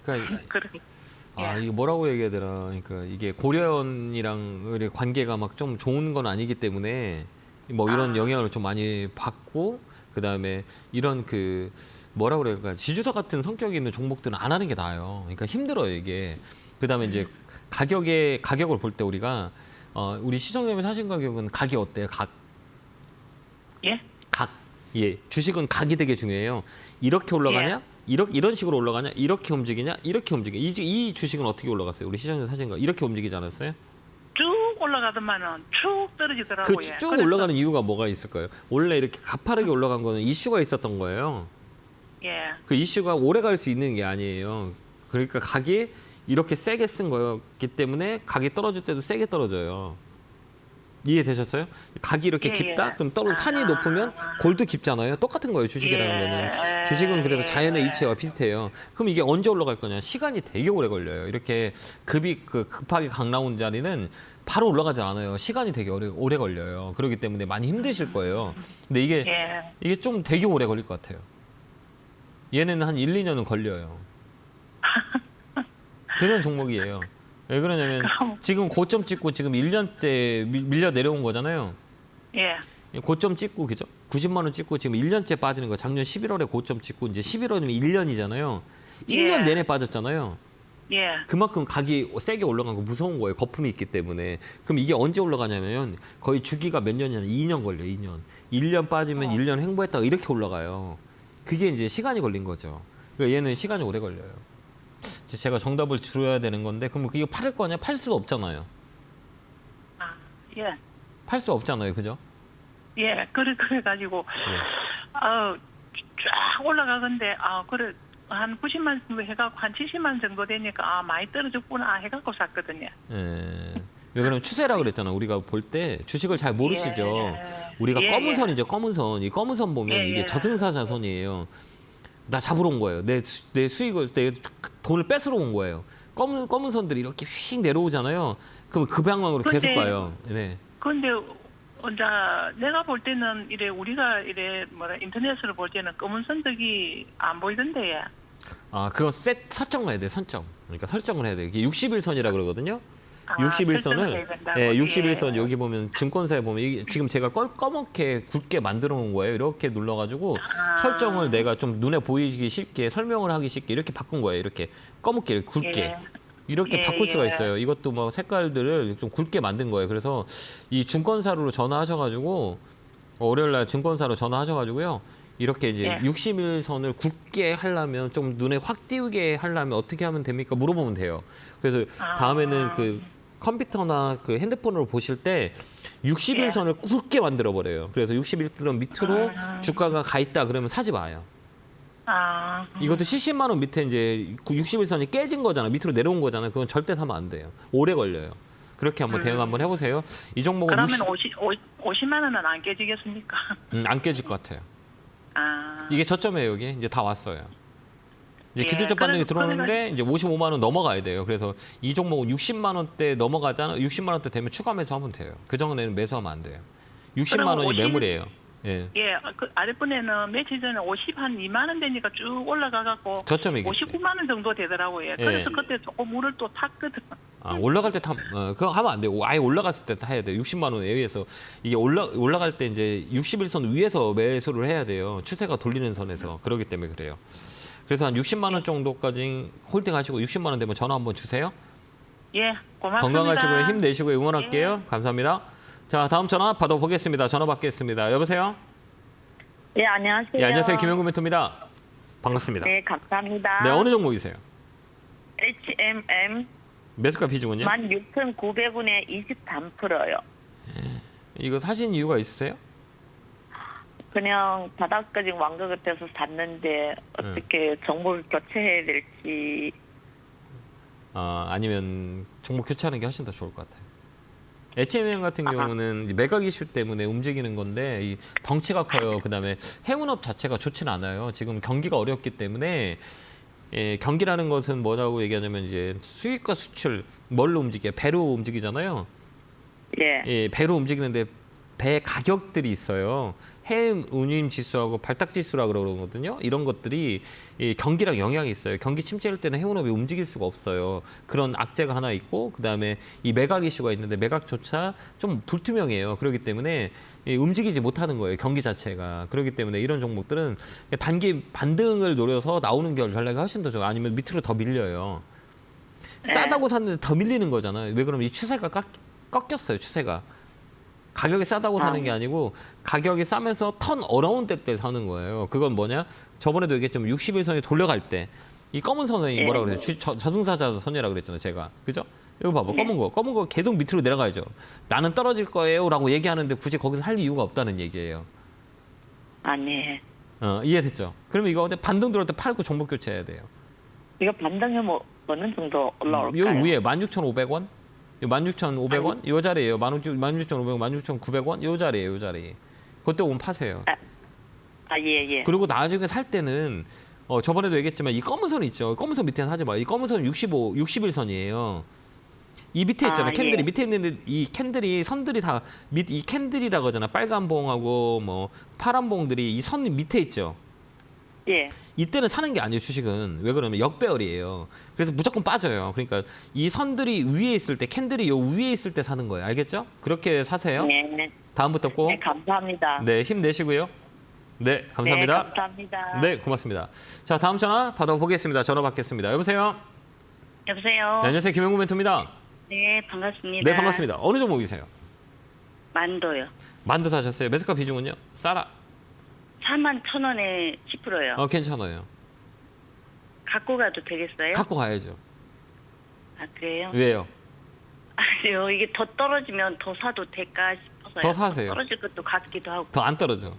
Speaker 1: 그러니까
Speaker 7: 그렇게. 예.
Speaker 1: 이게 뭐라고 얘기해야 되나? 그러니까 이게 고려원이랑 관계가 막 좀 좋은 건 아니기 때문에 뭐 이런 영향을 좀 많이 받고 그다음에 이런 그 뭐라고 그래야 될까? 지주사 같은 성격이 있는 종목들은 안 하는 게 나아요. 그러니까 힘들어요, 이게. 그다음에 이제 가격을 볼 때 우리가 우리 시청점에 사신 가격은 각이 어때요? 각.
Speaker 7: 예?
Speaker 1: 각. 예. 주식은 각이 되게 중요해요. 이렇게 올라가냐? 이런 식으로 올라가냐? 이렇게 움직이냐? 이렇게 움직여. 이 주식은 어떻게 올라갔어요? 우리 시장에서 사신 거 이렇게 움직이지 않았어요?
Speaker 7: 쭉 올라가더만은 쭉 떨어지더라고요.
Speaker 1: 그 쭉 올라가는 이유가 뭐가 있을까요? 원래 이렇게 가파르게 올라간 거는 이슈가 있었던 거예요.
Speaker 7: 예.
Speaker 1: 그 이슈가 오래 갈 수 있는 게 아니에요. 그러니까 각이 이렇게 세게 쓴 거였기 때문에 각이 떨어질 때도 세게 떨어져요. 이해되셨어요? 각이 이렇게
Speaker 7: 예,
Speaker 1: 깊다?
Speaker 7: 예.
Speaker 1: 그럼 떨어져 산이 높으면 골도 깊잖아요. 똑같은 거예요. 주식이라는 거는. 주식은 그래도 자연의 이치와 비슷해요. 그럼 이게 언제 올라갈 거냐? 시간이 되게 오래 걸려요. 이렇게 급하게 강 나온 자리는 바로 올라가지 않아요. 시간이 되게 오래 걸려요. 그렇기 때문에 많이 힘드실 거예요. 근데 이게 좀 되게 오래 걸릴 것 같아요. 얘는 한 1, 2년은 걸려요. 그런 종목이에요. 왜 그러냐면 지금 고점 찍고 지금 1년째 밀려 내려온 거잖아요.
Speaker 7: 예.
Speaker 1: 고점 찍고 그죠? 90만 원 찍고 지금 1년째 빠지는 거. 작년 11월에 고점 찍고 이제 11월이면 1년이잖아요. 1년 내내 빠졌잖아요.
Speaker 7: 예.
Speaker 1: 그만큼 각이 세게 올라간 거 무서운 거예요. 거품이 있기 때문에. 그럼 이게 언제 올라가냐면 거의 주기가 몇 년이냐 2년 걸려요. 2년. 1년 빠지면 1년 횡보했다가 이렇게 올라가요. 그게 이제 시간이 걸린 거죠. 그러니까 얘는 시간이 오래 걸려요. 제가 정답을 줄여야 되는 건데 그럼 이거 팔을 거냐? 팔 수가 없잖아요.
Speaker 7: 아, 예.
Speaker 1: 팔 수 없잖아요. 그죠?
Speaker 7: 예. 그래가지고, 쫙 올라가건데, 그래. 한 90만 정도 해갖고 한 70만 정도 되니까 많이 떨어졌구나 해갖고 샀거든요.
Speaker 1: 예. 왜 그러면 추세라 그랬잖아. 우리가 볼 때 주식을 잘 모르시죠. 우리가 검은 선이죠. 검은 선. 이 검은 선 보면 이게 저승사 자선이에요. 나 잡으러 온 거예요. 내 수익을 내 돈을 뺏으러 온 거예요. 검은 선들이 이렇게 휙 내려오잖아요. 그럼 그 방향으로 계속 가요. 네.
Speaker 7: 근데 내가 볼 때는 우리가 인터넷으로 볼 때는 검은 선덕이 안 보이던데.
Speaker 1: 그건 설정을 해야 돼. 그러니까 설정을 해야 돼. 이게 61선이라 그러거든요. 61선을 61선 여기 보면 증권사에 보면 이게 지금 제가 검게 굵게 만들어 놓은 거예요. 이렇게 눌러가지고 설정을 내가 좀 눈에 보이기 쉽게 설명을 하기 쉽게 이렇게 바꾼 거예요. 이렇게 검게 이렇게 굵게 이렇게 바꿀 수가 있어요. 이것도 뭐 색깔들을 좀 굵게 만든 거예요. 그래서 이 증권사로 전화하셔가지고 월요일날 증권사로 전화하셔가지고요. 이렇게 이제 61선을 굵게 하려면 좀 눈에 확 띄우게 하려면 어떻게 하면 됩니까? 물어보면 돼요. 그래서 다음에는 그 컴퓨터나 그 핸드폰으로 보실 때 61선을 굵게 만들어 버려요. 그래서 61선 밑으로 주가가 가 있다 그러면 사지 마요. 이것도 70만 원 밑에 이제 61선이 깨진 거잖아. 밑으로 내려온 거잖아요. 그건 절대 사면 안 돼요. 오래 걸려요. 그렇게 한번 대응 한번 해보세요. 이 종목은
Speaker 7: 그러면 50만 원은 안 깨지겠습니까?
Speaker 1: 안 깨질 것 같아요. 이게 저점이에요. 여기 이제 다 왔어요. 이제 기술적 반등이 들어오는데 이제 55만 원 넘어가야 돼요. 그래서 이 종목은 60만 원대 넘어가잖아. 60만 원대 되면 추가 매수하면 돼요. 그 전에는 매수하면 안 돼요. 60만 원이 매물이에요. 예.
Speaker 7: 그 아랫분에는 며칠 전에 52만 원 되니까 쭉 올라가갖고
Speaker 1: 저점이겠죠.
Speaker 7: 59만 원 정도 되더라고요. 그래서 그때 조금 물을 또 탔거든.
Speaker 1: 올라갈 때 그거 하면 안 돼요. 아예 올라갔을 때 해야 돼요. 60만 원에 의해서 이게 올라갈 때 이제 61선 위에서 매수를 해야 돼요. 추세가 돌리는 선에서. 그렇기 때문에 그래요. 그래서 한 60만 원 정도까지 홀딩하시고 60만 원 되면 전화 한번 주세요.
Speaker 7: 예, 고맙습니다.
Speaker 1: 건강하시고요. 힘내시고요. 응원할게요. 감사합니다. 자, 다음 전화 받아보겠습니다. 전화 받겠습니다. 여보세요?
Speaker 8: 예, 안녕하세요.
Speaker 1: 예, 안녕하세요. 김영구 멘토입니다. 반갑습니다.
Speaker 8: 네, 감사합니다.
Speaker 1: 네, 어느 종목이세요?
Speaker 8: HMM
Speaker 1: 매수가 비중은요?
Speaker 8: 16,900원에 23%요.
Speaker 1: 이거 사신 이유가 있으세요?
Speaker 8: 그냥 바닥까지 완극을 돼서 샀는데 어떻게 종목을 교체해야 될지.
Speaker 1: 아니면 종목 교체하는 게 훨씬 더 좋을 것 같아요. HMM 같은 경우는 매각 이슈 때문에 움직이는 건데 이 덩치가 커요. 그다음에 해운업 자체가 좋지는 않아요. 지금 경기가 어렵기 때문에 경기라는 것은 뭐라고 얘기하냐면 이제 수입과 수출 뭘로 움직여요? 배로 움직이잖아요.
Speaker 8: 예.
Speaker 1: 배로 움직이는데 배 가격들이 있어요. 해외 운임 지수하고 발탁 지수라 그러거든요. 이런 것들이 이 경기랑 영향이 있어요. 경기 침체일 때는 해운업이 움직일 수가 없어요. 그런 악재가 하나 있고 그다음에 이 매각 이슈가 있는데 매각조차 좀 불투명해요. 그렇기 때문에 움직이지 못하는 거예요. 경기 자체가. 그렇기 때문에 이런 종목들은 단기 반등을 노려서 나오는 게 전략이 훨씬 더 좋아요. 아니면 밑으로 더 밀려요. 싸다고 샀는데 더 밀리는 거잖아요. 왜 그러면 이 추세가 꺾였어요. 추세가. 가격이 싸다고 사는 게 아니고 가격이 싸면서 턴 어라운드 때 사는 거예요. 그건 뭐냐? 저번에도 얘기했지만 61선이 돌려갈 때 이 검은 선이 뭐라 그래요? 저승사자 선이라고 그랬잖아요. 제가. 그죠? 이거 봐봐. 검은 거 계속 밑으로 내려가야죠. 나는 떨어질 거예요 라고 얘기하는데 굳이 거기서 할 이유가 없다는 얘기예요.
Speaker 8: 아니.
Speaker 1: 이해됐죠? 그러면 이거 반등 들어올 때 팔고 종목 교체해야 돼요.
Speaker 8: 이거 반등이 어느 정도 올라올까요?
Speaker 1: 여기 위에 16,500원? 16,500원? 요 자리예요. 16,500원, 16,900원? 요 자리예요. 요 자리. 그때 오면 파세요.
Speaker 8: 예.
Speaker 1: 그리고 나중에 살 때는 저번에도 얘기했지만 이 검은 선 있죠. 검은 선 밑에는 하지 마요. 이 검은 선은 61선이에요. 이 밑에 있잖아요. 캔들이
Speaker 8: 예.
Speaker 1: 밑에 있는데 이 캔들이 선들이 다 이 캔들이라고 하잖아. 빨간 봉하고 뭐 파란 봉들이 이 선 밑에 있죠.
Speaker 8: 예.
Speaker 1: 이때는 사는 게 아니에요. 주식은. 왜 그러면 역배열이에요. 그래서 무조건 빠져요. 그러니까 이 선들이 위에 있을 때 캔들이 요 위에 있을 때 사는 거예요. 알겠죠? 그렇게 사세요.
Speaker 8: 네.
Speaker 1: 다음부터 꼭
Speaker 8: 네, 감사합니다.
Speaker 1: 네, 힘내시고요. 네, 감사합니다.
Speaker 8: 네, 감사합니다.
Speaker 1: 네, 고맙습니다. 자, 다음 전화 받아보겠습니다. 전화 받겠습니다. 여보세요?
Speaker 7: 여보세요.
Speaker 1: 네, 안녕하세요. 김영구 멘토입니다.
Speaker 7: 네, 반갑습니다.
Speaker 1: 네, 반갑습니다. 어느 종목이세요?
Speaker 7: 만도요.
Speaker 1: 만두 사셨어요. 매수가 비중은요? 싸라.
Speaker 7: 41,000원에 10%요.
Speaker 1: 괜찮아요.
Speaker 7: 갖고 가도 되겠어요?
Speaker 1: 갖고 가야죠.
Speaker 7: 아, 그래요?
Speaker 1: 왜요?
Speaker 7: 아니요, 이게 더 떨어지면 더 사도 될까 싶어서요.
Speaker 1: 더 사세요.
Speaker 7: 떨어질 것도 같기도 하고.
Speaker 1: 더 안 떨어져.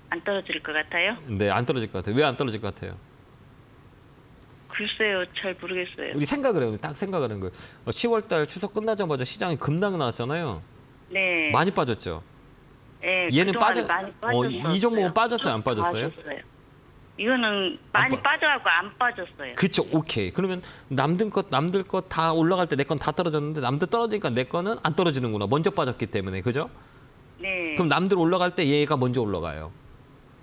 Speaker 7: 안 떨어질 것 같아요?
Speaker 1: 네, 안 떨어질 것 같아요. 왜 안 떨어질 것 같아요?
Speaker 7: 글쎄요, 잘 모르겠어요.
Speaker 1: 우리 생각을 해요. 딱 생각을 하는 거예요. 10월달 추석 끝나자마자 시장이 급락 나왔잖아요.
Speaker 7: 네.
Speaker 1: 많이 빠졌죠.
Speaker 7: 네,
Speaker 1: 얘는
Speaker 7: 그동안에
Speaker 1: 빠져-
Speaker 7: 많이 빠졌어요.
Speaker 1: 이 종목은 빠졌어요, 안
Speaker 7: 좀
Speaker 1: 빠졌어요?
Speaker 7: 이거는 많이
Speaker 1: 빠-
Speaker 7: 빠져갖고 안 빠졌어요.
Speaker 1: 그쵸, 오케이. 그러면 남들 것 다 올라갈 때 내 건 다 떨어졌는데 남들 떨어지니까 내 거는 안 떨어지는구나. 먼저 빠졌기 때문에, 그죠?
Speaker 7: 네.
Speaker 1: 그럼 남들 올라갈 때 얘가 먼저 올라가요.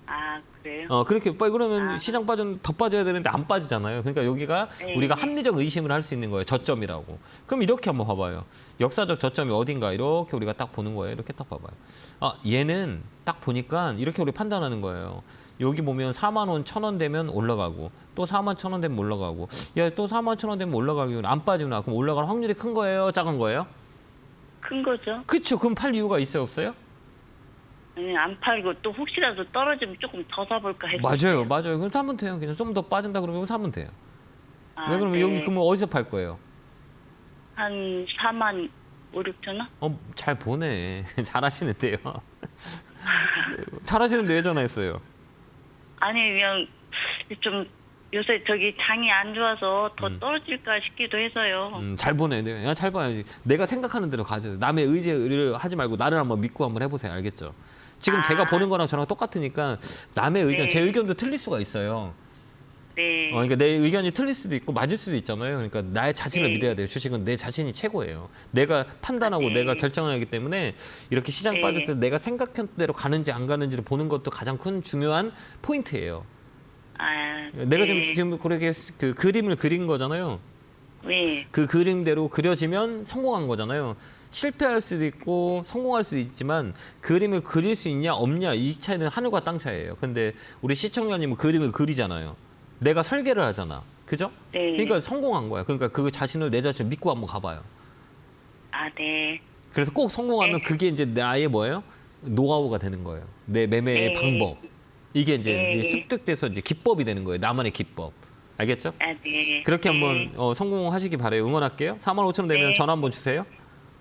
Speaker 7: 아, 그래요?
Speaker 1: 그렇게 그러면
Speaker 7: 아.
Speaker 1: 시장 빠지면 더 빠져야 되는데 안 빠지잖아요. 그러니까 여기가
Speaker 7: 네.
Speaker 1: 우리가 합리적 의심을 할 수 있는 거예요. 저점이라고. 그럼 이렇게 한번 봐봐요. 역사적 저점이 어딘가 이렇게 우리가 딱 보는 거예요. 이렇게 딱 봐봐요. 얘는 딱 보니까 이렇게 우리 판단하는 거예요. 여기 보면 41,000원 되면 올라가고 또 41,000원 되면 올라가고 야, 또 41,000원 되면 올라가기는 안 빠지구나. 그럼 올라갈 확률이 큰 거예요? 작은 거예요?
Speaker 7: 큰 거죠?
Speaker 1: 그렇죠. 그럼 팔 이유가 있어요? 없어요?
Speaker 7: 아니, 안 팔고 또 혹시라도 떨어지면 조금 더 사볼까 했어요.
Speaker 1: 맞아요. 그럼 사면 돼요. 그냥 좀 더 빠진다 그러면 여기 사면 돼요.
Speaker 7: 아,
Speaker 1: 왜 그러면
Speaker 7: 네.
Speaker 1: 여기 그러면 어디서 팔 거예요?
Speaker 7: 한 4만 5, 6천 원?
Speaker 1: 잘 보네. 잘하시는데요. 잘하시는데 왜 전화했어요?
Speaker 7: 아니, 그냥 좀 요새 저기 장이 안 좋아서 더
Speaker 1: 음.
Speaker 7: 떨어질까 싶기도 해서요.
Speaker 1: 잘 보네. 내가 잘 봐야지. 내가 생각하는 대로 가져요. 남의 의지를 하지 말고 나를 한번 믿고 한번 해보세요. 알겠죠? 지금 제가 보는 거랑 저랑 똑같으니까 남의 의견,
Speaker 7: 네.
Speaker 1: 제 의견도 틀릴 수가 있어요.
Speaker 7: 네.
Speaker 1: 그러니까 내 의견이 틀릴 수도 있고 맞을 수도 있잖아요. 그러니까 나의 자신을
Speaker 7: 네.
Speaker 1: 믿어야 돼요. 주식은 내 자신이 최고예요. 내가 판단하고
Speaker 7: 네.
Speaker 1: 내가 결정을 하기 때문에 이렇게 시장
Speaker 7: 네.
Speaker 1: 빠졌을 때 내가 생각한 대로 가는지 안 가는지를 보는 것도 가장 큰 중요한 포인트예요.
Speaker 7: 아,
Speaker 1: 내가
Speaker 7: 네.
Speaker 1: 지금 그렇게 그 그림을 그린 거잖아요.
Speaker 7: 네.
Speaker 1: 그 그림대로 그려지면 성공한 거잖아요. 실패할 수도 있고 성공할 수도 있지만 그림을 그릴 수 있냐 없냐 이 차이는 하늘과 땅 차이예요. 근데 우리 시청자님은 그림을 그리잖아요. 내가 설계를 하잖아. 그죠?
Speaker 7: 네.
Speaker 1: 그러니까 성공한 거야. 그러니까 그 자신을 내 자신을 믿고 한번 가봐요.
Speaker 7: 아, 네.
Speaker 1: 그래서 꼭 성공하면 그게 이제 나의 뭐예요? 노하우가 되는 거예요. 내 매매의
Speaker 7: 네.
Speaker 1: 방법. 이게 이제
Speaker 7: 네.
Speaker 1: 습득돼서 이제 기법이 되는 거예요. 나만의 기법. 알겠죠?
Speaker 7: 아, 네.
Speaker 1: 그렇게
Speaker 7: 네.
Speaker 1: 한번 성공하시기 바래요. 응원할게요. 45,000원 되면
Speaker 7: 네.
Speaker 1: 전화 한번 주세요.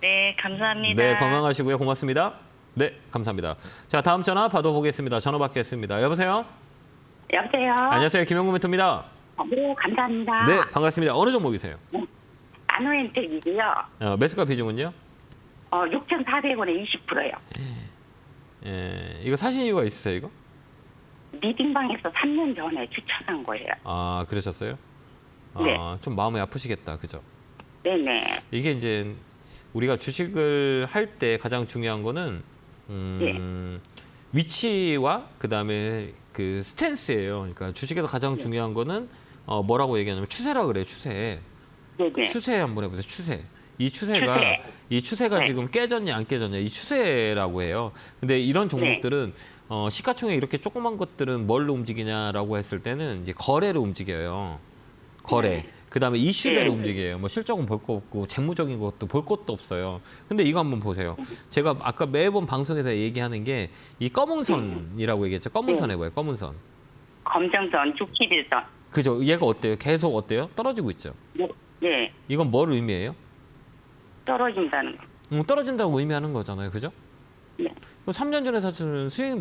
Speaker 7: 네, 감사합니다.
Speaker 1: 네, 건강하시고요. 고맙습니다. 네, 감사합니다. 자, 다음 전화 받아보겠습니다. 전화 받겠습니다. 여보세요?
Speaker 5: 여보세요.
Speaker 1: 안녕하세요. 김영구 멘토입니다.
Speaker 5: 네, 감사합니다.
Speaker 1: 네, 반갑습니다. 어느 종목이세요?
Speaker 5: 나노엔텍이고요.
Speaker 1: 매수가 비중은요?
Speaker 5: 6,400원에 20%요.
Speaker 1: 예, 이거 사신 이유가 있으세요, 이거?
Speaker 5: 리딩방에서 3년 전에 추천한 거예요.
Speaker 1: 아, 그러셨어요?
Speaker 5: 네.
Speaker 1: 좀 마음이 아프시겠다. 그죠?
Speaker 5: 네네.
Speaker 1: 이게 이제 우리가 주식을 할 때 가장 중요한 거는 위치와 그다음에 그 스탠스예요. 그러니까 주식에서 가장 중요한 거는 뭐라고 얘기하냐면 추세라고 그래요. 추세.
Speaker 5: 네네.
Speaker 1: 추세 한번 해보세요. 추세. 이 추세가
Speaker 5: 네.
Speaker 1: 지금 깨졌냐 안 깨졌냐 이 추세라고 해요. 근데 이런 종목들은 시가총액 이렇게 조그만 것들은 뭘로 움직이냐라고 했을 때는 이제 거래로 움직여요. 거래.
Speaker 5: 네.
Speaker 1: 그다음에 이슈대로
Speaker 5: 네.
Speaker 1: 움직여요. 뭐 실적은 볼 거 없고 재무적인 것도 볼 것도 없어요. 근데 이거 한번 보세요. 제가 아까 매번 방송에서 얘기하는 게 이 검은 선이라고 얘기했죠. 검은
Speaker 5: 네.
Speaker 1: 선 해봐요. 검은 선.
Speaker 5: 검정선, 61선.
Speaker 1: 그죠? 얘가 어때요? 계속 어때요? 떨어지고 있죠.
Speaker 5: 네.
Speaker 1: 이건 뭘 의미해요?
Speaker 5: 떨어진다는 거.
Speaker 1: 떨어진다고 의미하는 거잖아요. 그죠?
Speaker 5: 네.
Speaker 1: 3년 전에 사실은 수익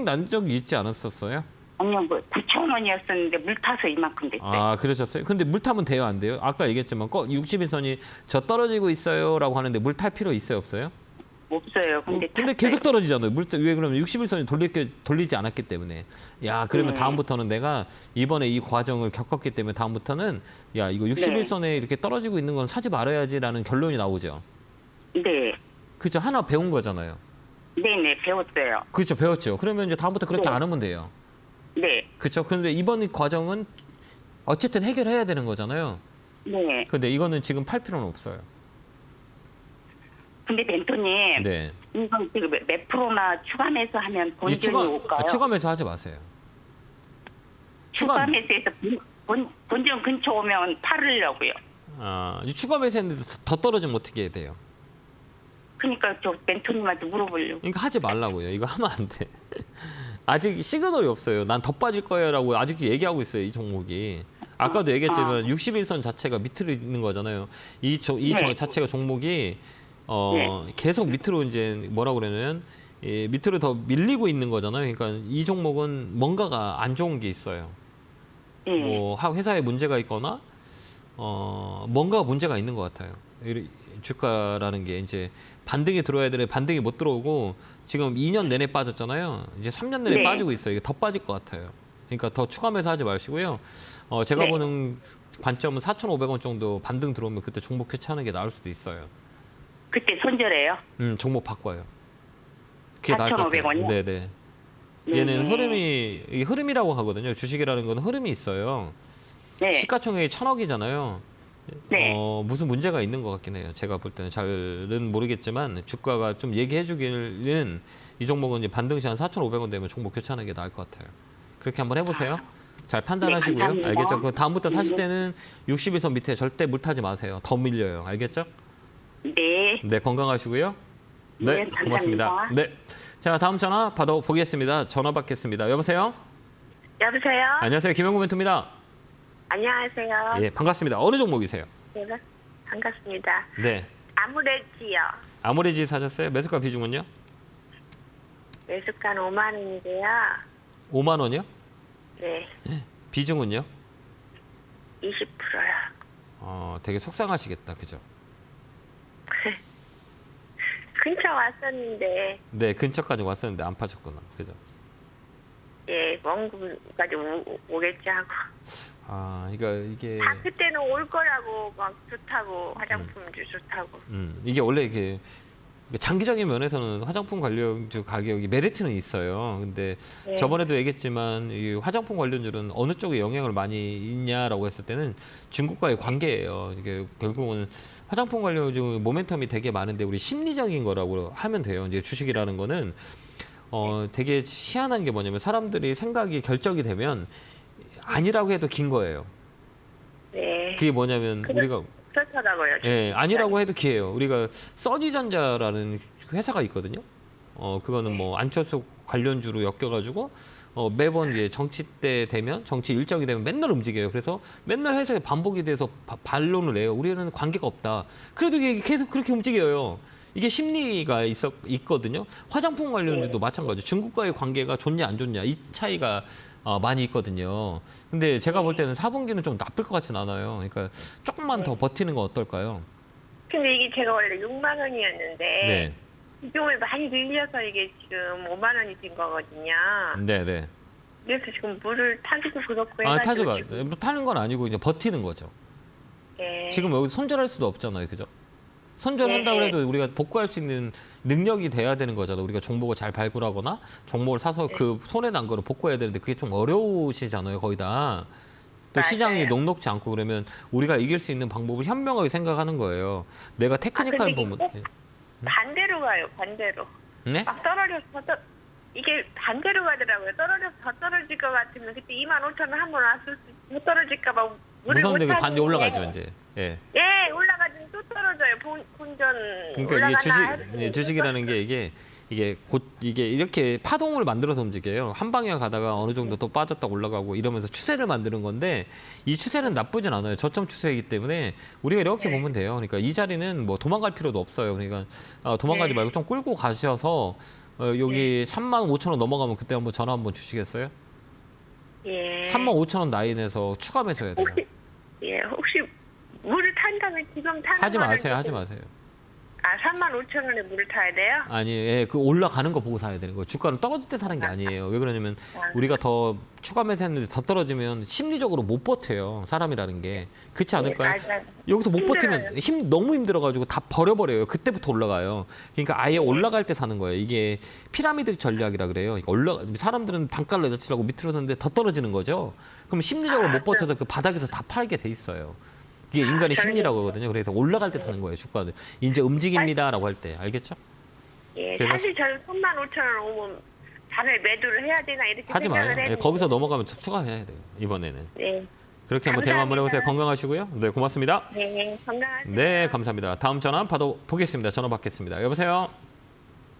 Speaker 1: 난 적이 있지 않았었어요?
Speaker 3: 아니요, 뭐 9천 원이었었는데 물 타서 이만큼 됐어요.
Speaker 1: 아, 그러셨어요? 근데 물 타면 돼요, 안 돼요? 아까 얘기했지만 60일선이 저 떨어지고 있어요라고 하는데 물 탈 필요 있어요, 없어요?
Speaker 3: 없어요. 근데
Speaker 1: 계속 떨어지잖아요. 왜 그러면 60일선이 돌리지 않았기 때문에. 야, 그러면
Speaker 3: 네.
Speaker 1: 다음부터는 내가 이번에 이 과정을 겪었기 때문에 다음부터는 야, 이거 60일선에 이렇게 떨어지고 있는 건 사지 말아야지라는 결론이 나오죠.
Speaker 3: 네,
Speaker 1: 그렇죠. 하나 배운 거잖아요.
Speaker 3: 네네 배웠어요.
Speaker 1: 그렇죠. 배웠죠. 그러면 이제 다음부터 그렇게
Speaker 3: 네.
Speaker 1: 안 하면 돼요.
Speaker 3: 네,
Speaker 1: 그렇죠. 근데 이번 과정은 어쨌든 해결해야 되는 거잖아요.
Speaker 3: 네.
Speaker 1: 근데 이거는 지금 팔 필요는 없어요.
Speaker 3: 근데 멘토님,
Speaker 1: 네.
Speaker 3: 이건 지금 몇 프로나 추가매수 하면 본전이 올까요?
Speaker 1: 추가매수 하지 마세요. 추가-
Speaker 3: 추가매수에서 본전 근처 오면 팔으려고요.
Speaker 1: 이 추가매수했는데 더 떨어지면 어떻게 해야 돼요?
Speaker 3: 그러니까 저 멘토님한테 물어보려고.
Speaker 1: 그러니까 하지 말라고요. 이거 하면 안 돼. 아직 시그널이 없어요. 난 더 빠질 거야라고 아직도 얘기하고 있어요. 이 종목이. 아까도 얘기했지만 61선 자체가 밑으로 있는 거잖아요. 이
Speaker 3: 네.
Speaker 1: 자체가 종목이 계속 밑으로 이제 뭐라 그러냐면 밑으로 더 밀리고 있는 거잖아요. 그러니까 이 종목은 뭔가가 안 좋은 게 있어요.
Speaker 3: 네.
Speaker 1: 뭐 회사에 문제가 있거나 뭔가 문제가 있는 것 같아요. 주가라는 게 이제 반등이 들어야 되는데 반등이 못 들어오고 지금 2년 내내 빠졌잖아요. 이제 3년 내내
Speaker 3: 네.
Speaker 1: 빠지고 있어요. 이게 더 빠질 것 같아요. 그러니까 더 추가 매수하지 마시고요. 제가
Speaker 3: 네.
Speaker 1: 보는 관점은 4,500원 정도 반등 들어오면 그때 종목 교체하는 게 나을 수도 있어요.
Speaker 3: 그때 손절해요?
Speaker 1: 종목 바꿔요. 그게 나을 것 같아요.
Speaker 3: 4,500원 이요?
Speaker 1: 네네. 얘는 이게 흐름이라고 하거든요. 주식이라는 건 흐름이 있어요.
Speaker 3: 네.
Speaker 1: 시가총액이 1,000억이잖아요.
Speaker 3: 네.
Speaker 1: 무슨 문제가 있는 것 같긴 해요. 제가 볼 때는 잘은 모르겠지만 주가가 좀 얘기해 주기는 이 종목은 이제 반등시 한 4,500원 되면 종목 교체하는 게 나을 것 같아요. 그렇게 한번 해보세요. 잘 판단하시고요.
Speaker 3: 네, 감사합니다.
Speaker 1: 알겠죠? 그 다음부터 사실 때는 60일선 밑에 절대 물 타지 마세요. 더 밀려요. 알겠죠?
Speaker 3: 네.
Speaker 1: 네, 건강하시고요. 네,
Speaker 3: 네, 감사합니다.
Speaker 1: 고맙습니다. 네. 자, 다음 전화 받아보겠습니다. 전화 받겠습니다. 여보세요?
Speaker 7: 여보세요?
Speaker 1: 안녕하세요. 김영구 멘토입니다.
Speaker 7: 안녕하세요.
Speaker 1: 예, 반갑습니다. 어느 종목이세요?
Speaker 7: 네, 반갑습니다.
Speaker 1: 네.
Speaker 7: 아무래지요.
Speaker 1: 아모레지 사셨어요? 매수가 비중은요?
Speaker 7: 매수가는 5만 원이고요.
Speaker 1: 5만 원이요?
Speaker 7: 네,
Speaker 1: 비중은요?
Speaker 7: 20%요.
Speaker 1: 되게 속상하시겠다. 그죠?
Speaker 7: 근처 왔었는데,
Speaker 1: 네, 근처까지 왔었는데 안 파셨구나. 그죠?
Speaker 7: 예, 원금까지 오겠지 하고.
Speaker 1: 그러니까 이게
Speaker 7: 그때는 올 거라고 막 좋다고, 화장품도 좋다고.
Speaker 1: 이게 원래 이게 장기적인 면에서는 화장품 관련주 가격이 메리트는 있어요. 근데
Speaker 7: 네.
Speaker 1: 저번에도 얘기했지만 이 화장품 관련주는 어느 쪽에 영향을 많이 있냐라고 했을 때는 중국과의 관계예요. 이게 결국은 화장품 관련주 모멘텀이 되게 많은데 우리 심리적인 거라고 하면 돼요. 이제 주식이라는 거는 되게 희한한 게 뭐냐면 사람들이 생각이 결정이 되면 아니라고 해도 긴 거예요.
Speaker 7: 네.
Speaker 1: 그게 뭐냐면 우리가
Speaker 7: 그렇더라고요.
Speaker 1: 예, 아니라고 해도 기회예요. 우리가 써니전자라는 회사가 있거든요. 그거는 뭐 안철수 관련주로 엮여가지고 매번 이제 정치 때 되면 정치 일정이 되면 맨날 움직여요. 그래서 맨날 회사에 반복이 돼서 반론을 해요. 우리는 관계가 없다. 그래도 이게 계속 그렇게 움직여요. 이게 심리가 있거든요. 화장품 관련주도 마찬가지. 중국과의 관계가 좋냐 안 좋냐 이 차이가 많이 있거든요. 근데 제가 볼 때는 4분기는 좀 나쁠 것 같진 않아요. 그러니까 조금만 더 버티는 건 어떨까요?
Speaker 7: 근데 이게 제가 원래 6만 원이었는데,
Speaker 1: 네.
Speaker 7: 비중을 많이 늘려서 이게 지금 5만 원이 된 거거든요.
Speaker 1: 네네.
Speaker 7: 그래서 지금 물을 타기도 그렇고
Speaker 1: 타지
Speaker 7: 해가지고
Speaker 1: 마.
Speaker 7: 지금,
Speaker 1: 타는 건 아니고 이제 버티는 거죠.
Speaker 7: 예.
Speaker 1: 지금 여기 손절할 수도 없잖아요. 그죠? 손절한다
Speaker 7: 네.
Speaker 1: 그래도 우리가 복구할 수 있는 능력이 돼야 되는 거잖아요. 우리가 종목을 잘 발굴하거나 종목을 사서 그 손해 난 거를 복구해야 되는데 그게 좀 어려우시잖아요. 거의 다. 또
Speaker 7: 맞아요.
Speaker 1: 시장이 녹록지 않고 그러면 우리가 이길 수 있는 방법을 현명하게 생각하는 거예요. 내가 테크니컬
Speaker 7: 근데 이게
Speaker 1: 부분.
Speaker 7: 꼭 반대로 가요. 반대로.
Speaker 1: 네?
Speaker 7: 막 떨어져서 이게 반대로 가더라고요. 떨어져서 더 떨어질 것 같으면 그때 25,000원 한 번 왔을 때 못 떨어질까 봐 물을
Speaker 1: 무서운데
Speaker 7: 못
Speaker 1: 반대 올라가죠 이제. 예.
Speaker 7: 예, 올라가지면 또 떨어져요. 본전
Speaker 1: 그러니까 이게
Speaker 7: 올라가나
Speaker 1: 주식이라는 게 이게 이렇게 파동을 만들어서 움직여요. 한 방향 가다가 어느 정도 또 빠졌다 올라가고 이러면서 추세를 만드는 건데 이 추세는 나쁘진 않아요. 저점 추세이기 때문에 우리가 이렇게 보면 돼요. 그러니까 이 자리는 뭐 도망갈 필요도 없어요. 그러니까 도망가지 말고 좀 끌고 가셔서 여기 35,000원 넘어가면 그때 한번 전화 한번 주시겠어요?
Speaker 9: 예.
Speaker 1: 35,000원 라인에서 추가 매수해야 돼요.
Speaker 9: 혹시 물을 탄다면 지금 타는
Speaker 1: 하지
Speaker 9: 거는
Speaker 1: 마세요. 하지
Speaker 9: 지금-
Speaker 1: 마세요.
Speaker 9: 35,000원에 물을 타야 돼요?
Speaker 1: 아니, 예, 그 올라가는 거 보고 사야 되는 거예요. 주가는 떨어질 때 사는 게 아니에요. 왜 그러냐면 우리가 더 추가 매수했는데 더 떨어지면 심리적으로 못 버텨요. 사람이라는 게. 그렇지 않을까요?
Speaker 9: 맞아요.
Speaker 1: 여기서 못
Speaker 9: 힘들어요.
Speaker 1: 버티면 너무 힘들어가지고 다 버려버려요. 그때부터 올라가요. 그러니까 아예 올라갈 때 사는 거예요. 이게 피라미드 전략이라 그래요. 사람들은 단가를 낮추려고 밑으로 샀는데 더 떨어지는 거죠. 그럼 심리적으로 못 버텨서 그 바닥에서 다 팔게 돼 있어요. 이게 인간의 심리라고 하거든요. 그래서 올라갈 때 사는 거예요. 주가는. 이제 움직입니다라고 할 때. 알겠죠?
Speaker 9: 예,
Speaker 1: 그래서-
Speaker 9: 사실 저는 35,000원 오면 반을 매도를 해야 되나 이렇게
Speaker 1: 하지 마요.
Speaker 9: 생각을
Speaker 1: 예,
Speaker 9: 했는데.
Speaker 1: 거기서 넘어가면 추가해야 돼요. 이번에는.
Speaker 9: 네,
Speaker 1: 그렇게 한번 대화 한번 해보세요. 건강하시고요. 네, 고맙습니다.
Speaker 9: 네, 건강하세요.
Speaker 1: 네, 감사합니다. 다음 전화 보겠습니다. 전화 받겠습니다. 여보세요?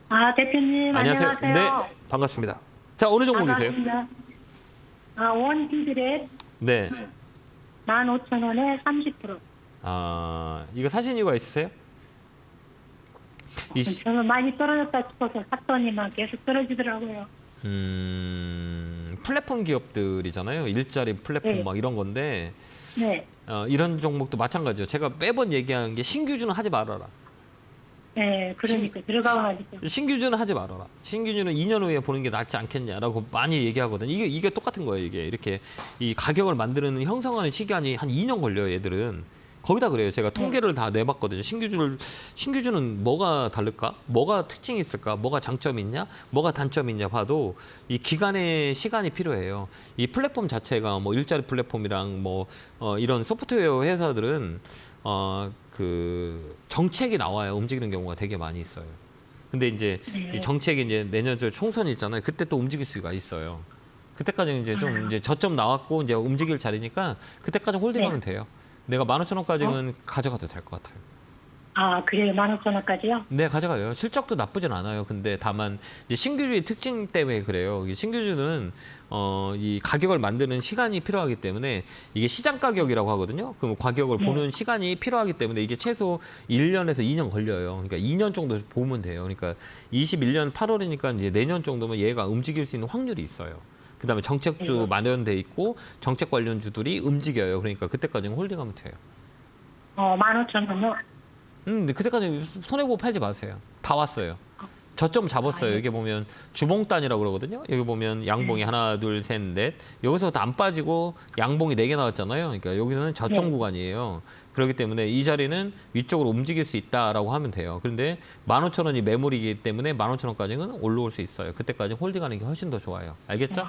Speaker 10: 아, 대표님, 안녕하세요.
Speaker 1: 네, 반갑습니다. 자, 어느 종목이세요?
Speaker 10: 반갑습니다. 원티드렛
Speaker 1: 네.
Speaker 10: 15,000원에 30%.
Speaker 1: 아, 이거 사신 이유가 있으세요?
Speaker 10: 저는 많이 떨어졌다 싶어서 샀더니만 계속 떨어지더라고요.
Speaker 1: 플랫폼 기업들이잖아요. 일자리 플랫폼
Speaker 10: 네.
Speaker 1: 막 이런 건데
Speaker 10: 네,
Speaker 1: 이런 종목도 마찬가지예요. 제가 매번 얘기하는 게 신규주는 하지 말아라.
Speaker 10: 네, 그러니까 들어가고 나니까.
Speaker 1: 신규주는 하지 말아라. 신규주는 2년 후에 보는 게 낫지 않겠냐라고 많이 얘기하거든요. 이게 똑같은 거예요. 이게 이렇게 이 가격을 만드는 형성하는 시간이 한 2년 걸려요. 얘들은. 거기다 그래요. 제가 통계를 다 내봤거든요. 신규주는 뭐가 다를까? 뭐가 특징이 있을까? 뭐가 장점이 있냐? 뭐가 단점이 있냐 봐도 이 기간의 시간이 필요해요. 이 플랫폼 자체가 뭐 일자리 플랫폼이랑 뭐 이런 소프트웨어 회사들은 그 정책이 나와야 움직이는 경우가 되게 많이 있어요. 근데 이제 이 정책이 이제 내년 저 총선이 있잖아요. 그때 또 움직일 수가 있어요. 그때까지는 이제 좀 이제 저점 나왔고 이제 움직일 자리니까 그때까지 홀딩하면 돼요. 내가 15,000원까지는 가져가도 될 것 같아요.
Speaker 10: 아, 그래요? 15,000원까지요?
Speaker 1: 네, 가져가요. 실적도 나쁘진 않아요. 근데 다만 이제 신규주의 특징 때문에 그래요. 이 신규주는 이 가격을 만드는 시간이 필요하기 때문에 이게 시장 가격이라고 하거든요. 그럼 가격을 보는 시간이 필요하기 때문에 이게 최소 1년에서 2년 걸려요. 그러니까 2년 정도 보면 돼요. 그러니까 21년 8월이니까 이제 내년 정도면 얘가 움직일 수 있는 확률이 있어요. 그다음에 정책주 마련돼 있고 정책 관련주들이 움직여요. 그러니까 그때까지는 홀딩하면 돼요.
Speaker 10: 15,000원요?
Speaker 1: 근데 그때까지 손해보고 팔지 마세요. 다 왔어요. 저점 잡았어요. 여기 보면 주봉단이라고 그러거든요. 여기 보면 양봉이 하나, 둘, 셋, 넷. 여기서부터 안 빠지고 양봉이 4개 나왔잖아요. 그러니까 여기서는 저점 구간이에요. 그렇기 때문에 이 자리는 위쪽으로 움직일 수 있다라고 하면 돼요. 그런데 15,000원이 매물이기 때문에 15,000원까지는 올라올 수 있어요. 그때까지 홀딩하는 게 훨씬 더 좋아요. 알겠죠?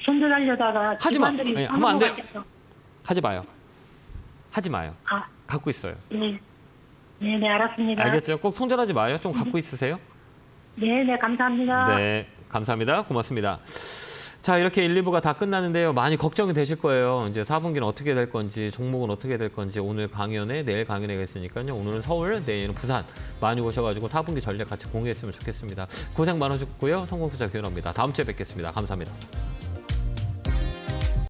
Speaker 10: 손절하려다가
Speaker 1: 하지 마.
Speaker 10: 직원들이
Speaker 1: 아니, 하면 안 돼요.
Speaker 10: 사먹어가지고.
Speaker 1: 하지 마요. 하지 마요.
Speaker 10: 아,
Speaker 1: 갖고 있어요.
Speaker 10: 네. 네, 알았습니다.
Speaker 1: 알겠죠? 꼭 손절하지 마요. 좀 갖고 있으세요.
Speaker 10: 네, 감사합니다.
Speaker 1: 네, 감사합니다. 고맙습니다. 자, 이렇게 1, 2부가 다 끝났는데요. 많이 걱정이 되실 거예요. 이제 4분기는 어떻게 될 건지, 종목은 어떻게 될 건지 오늘 강연에, 내일 강연에 있으니까요. 오늘은 서울, 내일은 부산 많이 오셔가지고 4분기 전략 같이 공유했으면 좋겠습니다. 고생 많으셨고요. 성공투자 기원합니다. 다음 주에 뵙겠습니다. 감사합니다.